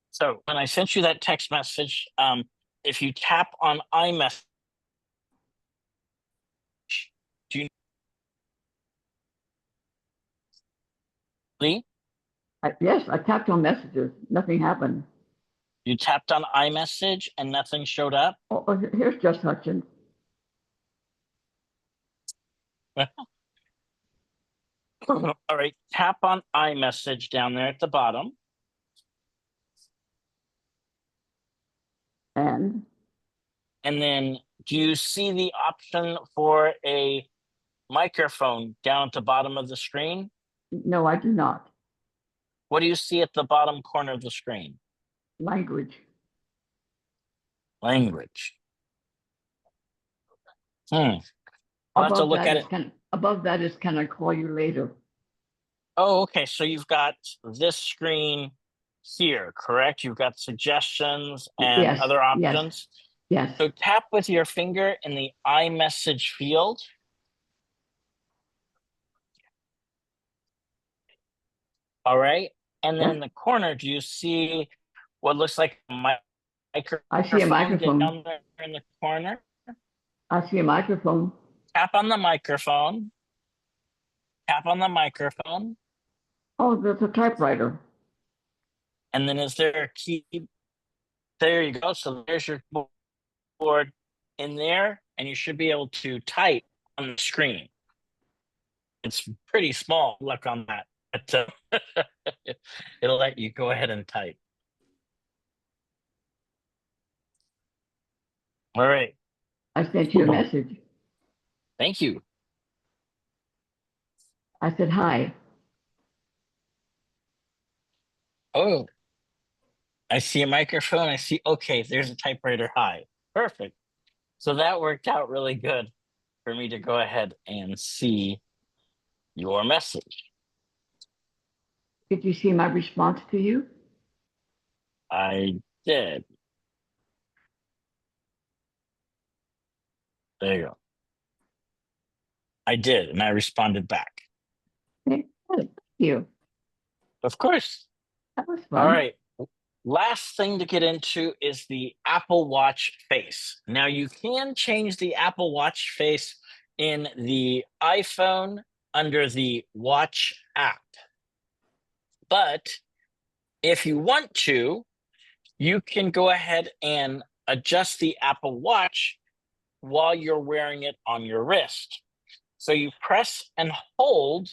So when I sent you that text message, if you tap on iMessage, do you Lee? Yes, I tapped on messages. Nothing happened. You tapped on iMessage and nothing showed up? Oh, here's Jess Hutchins. All right, tap on iMessage down there at the bottom. And then do you see the option for a microphone down at the bottom of the screen? no, I do not. What do you see at the bottom corner of the screen? Language. Language. I'll have to look at it. Above that is can I call you later? Oh, okay. So you've got this screen here, correct? You've got suggestions and Yes, other yes. options. Yes. So tap with your finger in the iMessage field. All right. And then Yes. in the corner, do you see what looks like a microphone? I see a microphone. Down there in the corner. I see a microphone. Tap on the microphone. Tap on the microphone. Oh, there's a typewriter. And then is there a key? There you go. So there's your board in there, and you should be able to type on the screen. It's pretty small. Look on that. But, it'll let you go ahead and type. All right. I sent you a message. Thank you. I said hi. Oh, I see a microphone. I see, okay, there's a typewriter. Hi. Perfect. So that worked out really good for me to go ahead and see your message. Did you see my response to you? I did. There you go. I did, and I responded back. Okay, good. Thank you. Of course. That was All fun. right. Last thing to get into is the Apple Watch face. Now you can change the Apple Watch face in the iPhone under the Watch app. But if you want to, you can go ahead and adjust the Apple Watch while you're wearing it on your wrist. So you press and hold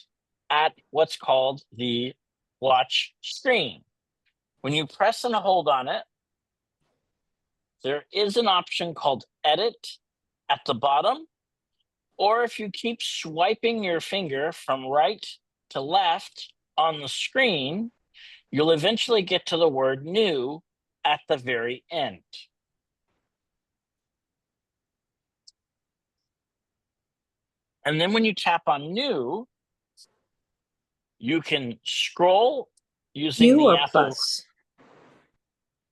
at what's called the watch screen. When you press and hold on it, there is an option called Edit at the bottom. Or if you keep swiping your finger from right to left on the screen, you'll eventually get to the word New at the very end. And then when you tap on New, you can scroll using New the or Apple. plus?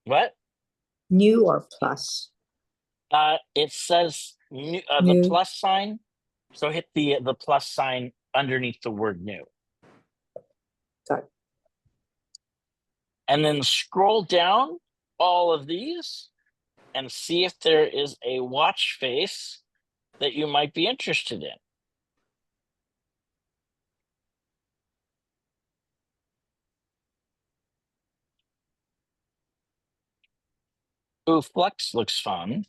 What? New or plus? It says new, the New. plus sign. So hit the plus sign underneath the word New. Got it. And then scroll down all of these and see if there is a watch face that you might be interested in. Ooh, Flex looks fun.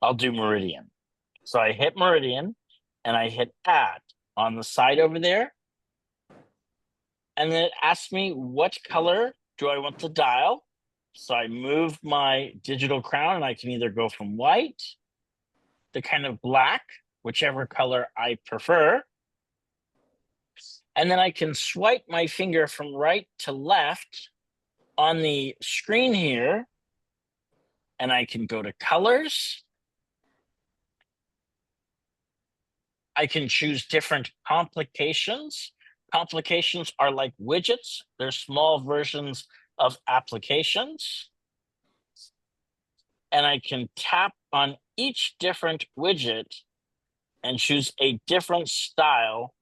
I'll do Meridian. So I hit Meridian and I hit Add on the side over there. And then it asks me what color do I want the dial. So I move my digital crown and I can either go from white to kind of black, whichever color I prefer. And then I can swipe my finger from right to left on the screen here. And I can go to colors. I can choose different complications. Complications are like widgets. They're small versions of applications. And I can tap on each different widget and choose a different style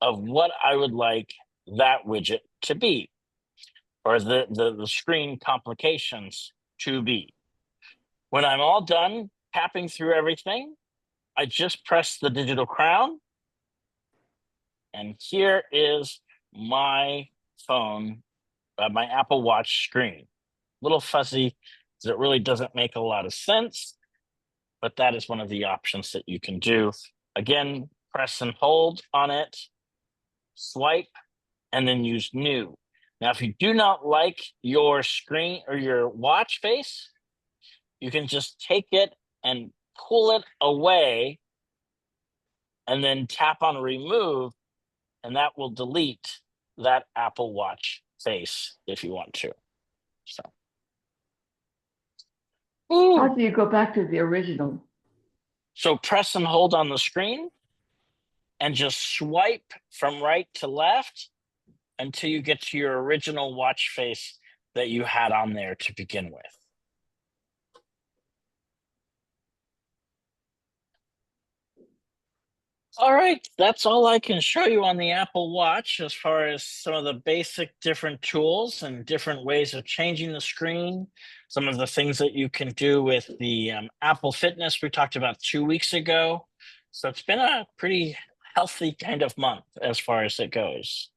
of what I would like that widget to be, or the screen complications to be. When I'm all done tapping through everything, I just press the digital crown. And here is my phone, my Apple Watch screen. A little fuzzy because it really doesn't make a lot of sense, but that is one of the options that you can do. Again, press and hold on it, swipe, and then use New. Now, if you do not like your screen or your watch face, you can just take it and pull it away and then tap on Remove, and that will delete that Apple Watch face if you want to. So, How do you go back to the original? so press and hold on the screen and just swipe from right to left until you get to your original watch face that you had on there to begin with. All right, that's all I can show you on the Apple Watch as far as some of the basic different tools and different ways of changing the screen. Some of the things that you can do with the Apple Fitness we talked about 2 weeks ago. So it's been a pretty healthy kind of month as far as it goes.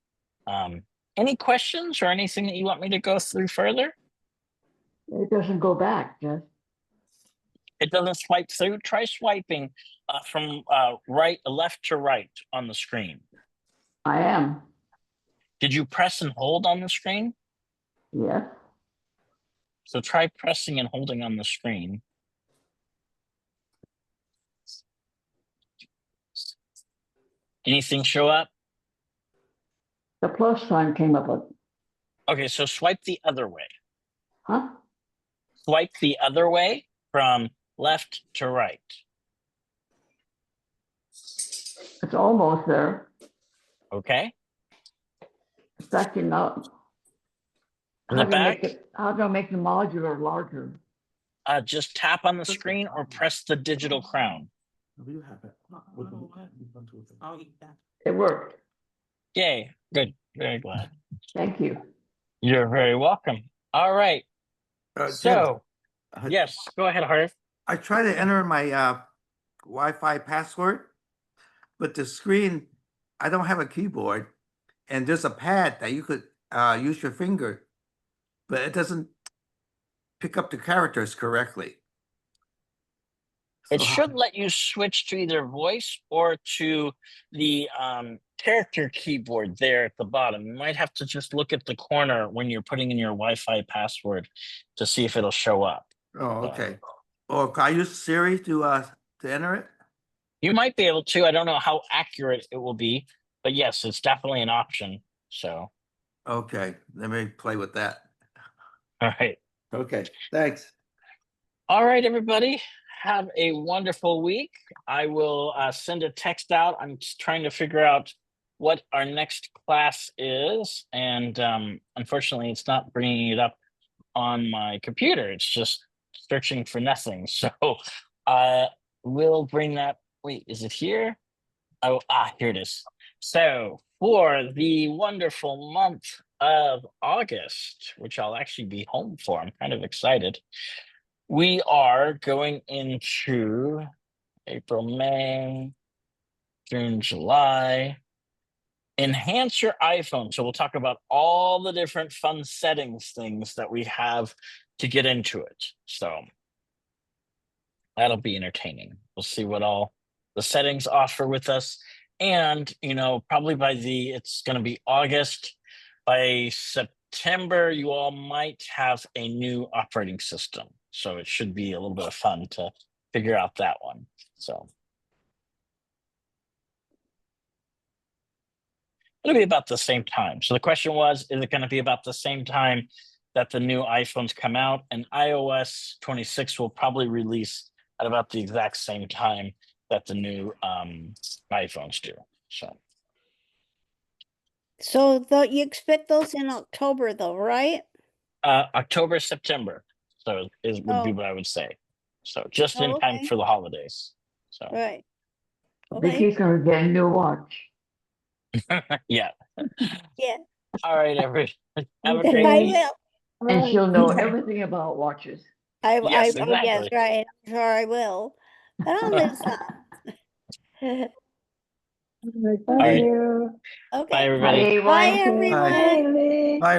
Any questions or anything that you want me to go through further? It doesn't go back, Jess. It doesn't swipe through. Try swiping from left to right on the screen. I am. Did you press and hold on the screen? Yes. So try pressing and holding on the screen. Anything show up? The plus sign came up, Okay, so swipe the other way. huh? Swipe the other way from left to right. It's almost there. Okay. It's backing up. In the back, How do I make the modular larger? just tap on the screen or press the digital crown. You have it. I'll eat that. It worked. Yay, good, very glad. Thank you. You're very welcome. All right, Jim, so, yes, go ahead, Harv. I try to enter my Wi-Fi password, but the screen, I don't have a keyboard, and there's a pad that you could use your finger, but it doesn't pick up the characters correctly. It So should let you switch to either voice or to the character keyboard there at the bottom. You might have to just look at the corner when you're putting in your Wi-Fi password to see if it'll show up. Oh, okay. Or can I use Siri to enter it? You might be able to. I don't know how accurate it will be, but yes, it's definitely an option. So, Okay, let me play with that. all right. Okay, thanks. All right, everybody. Have a wonderful week. I will send a text out. I'm just trying to figure out what our next class is. And unfortunately, it's not bringing it up on my computer. It's just searching for nothing. So we'll bring that. Wait, is it here? Oh, here it is. So for the wonderful month of August, which I'll actually be home for, I'm kind of excited. We are going into April, May, June, July. Enhance your iPhone. So we'll talk about all the different fun settings things that we have to get into it. So that'll be entertaining. We'll see what all the settings offer with us. And, probably it's going to be August. By September, you all might have a new operating system. So it should be a little bit of fun to figure out that one. So it'll be about the same time. So the question was, is it going to be about the same time that the new iPhones come out? And iOS 26 will probably release at about the exact same time that the new iPhones do. So you expect those in October though, right? October, September. So would be Oh. what I would say. So just in time Okay. for the holidays. So Right. I think Okay. he's gonna get a new watch. yeah. Yeah. All right, everybody. Have a Okay. great I week. will. And she'll know everything about watches. Yes, Yes, yes, exactly. right. I'm sure I will. But I'll miss some. All right. you. Okay. Bye, everybody. Bye, Bye, everyone. everyone. Bye,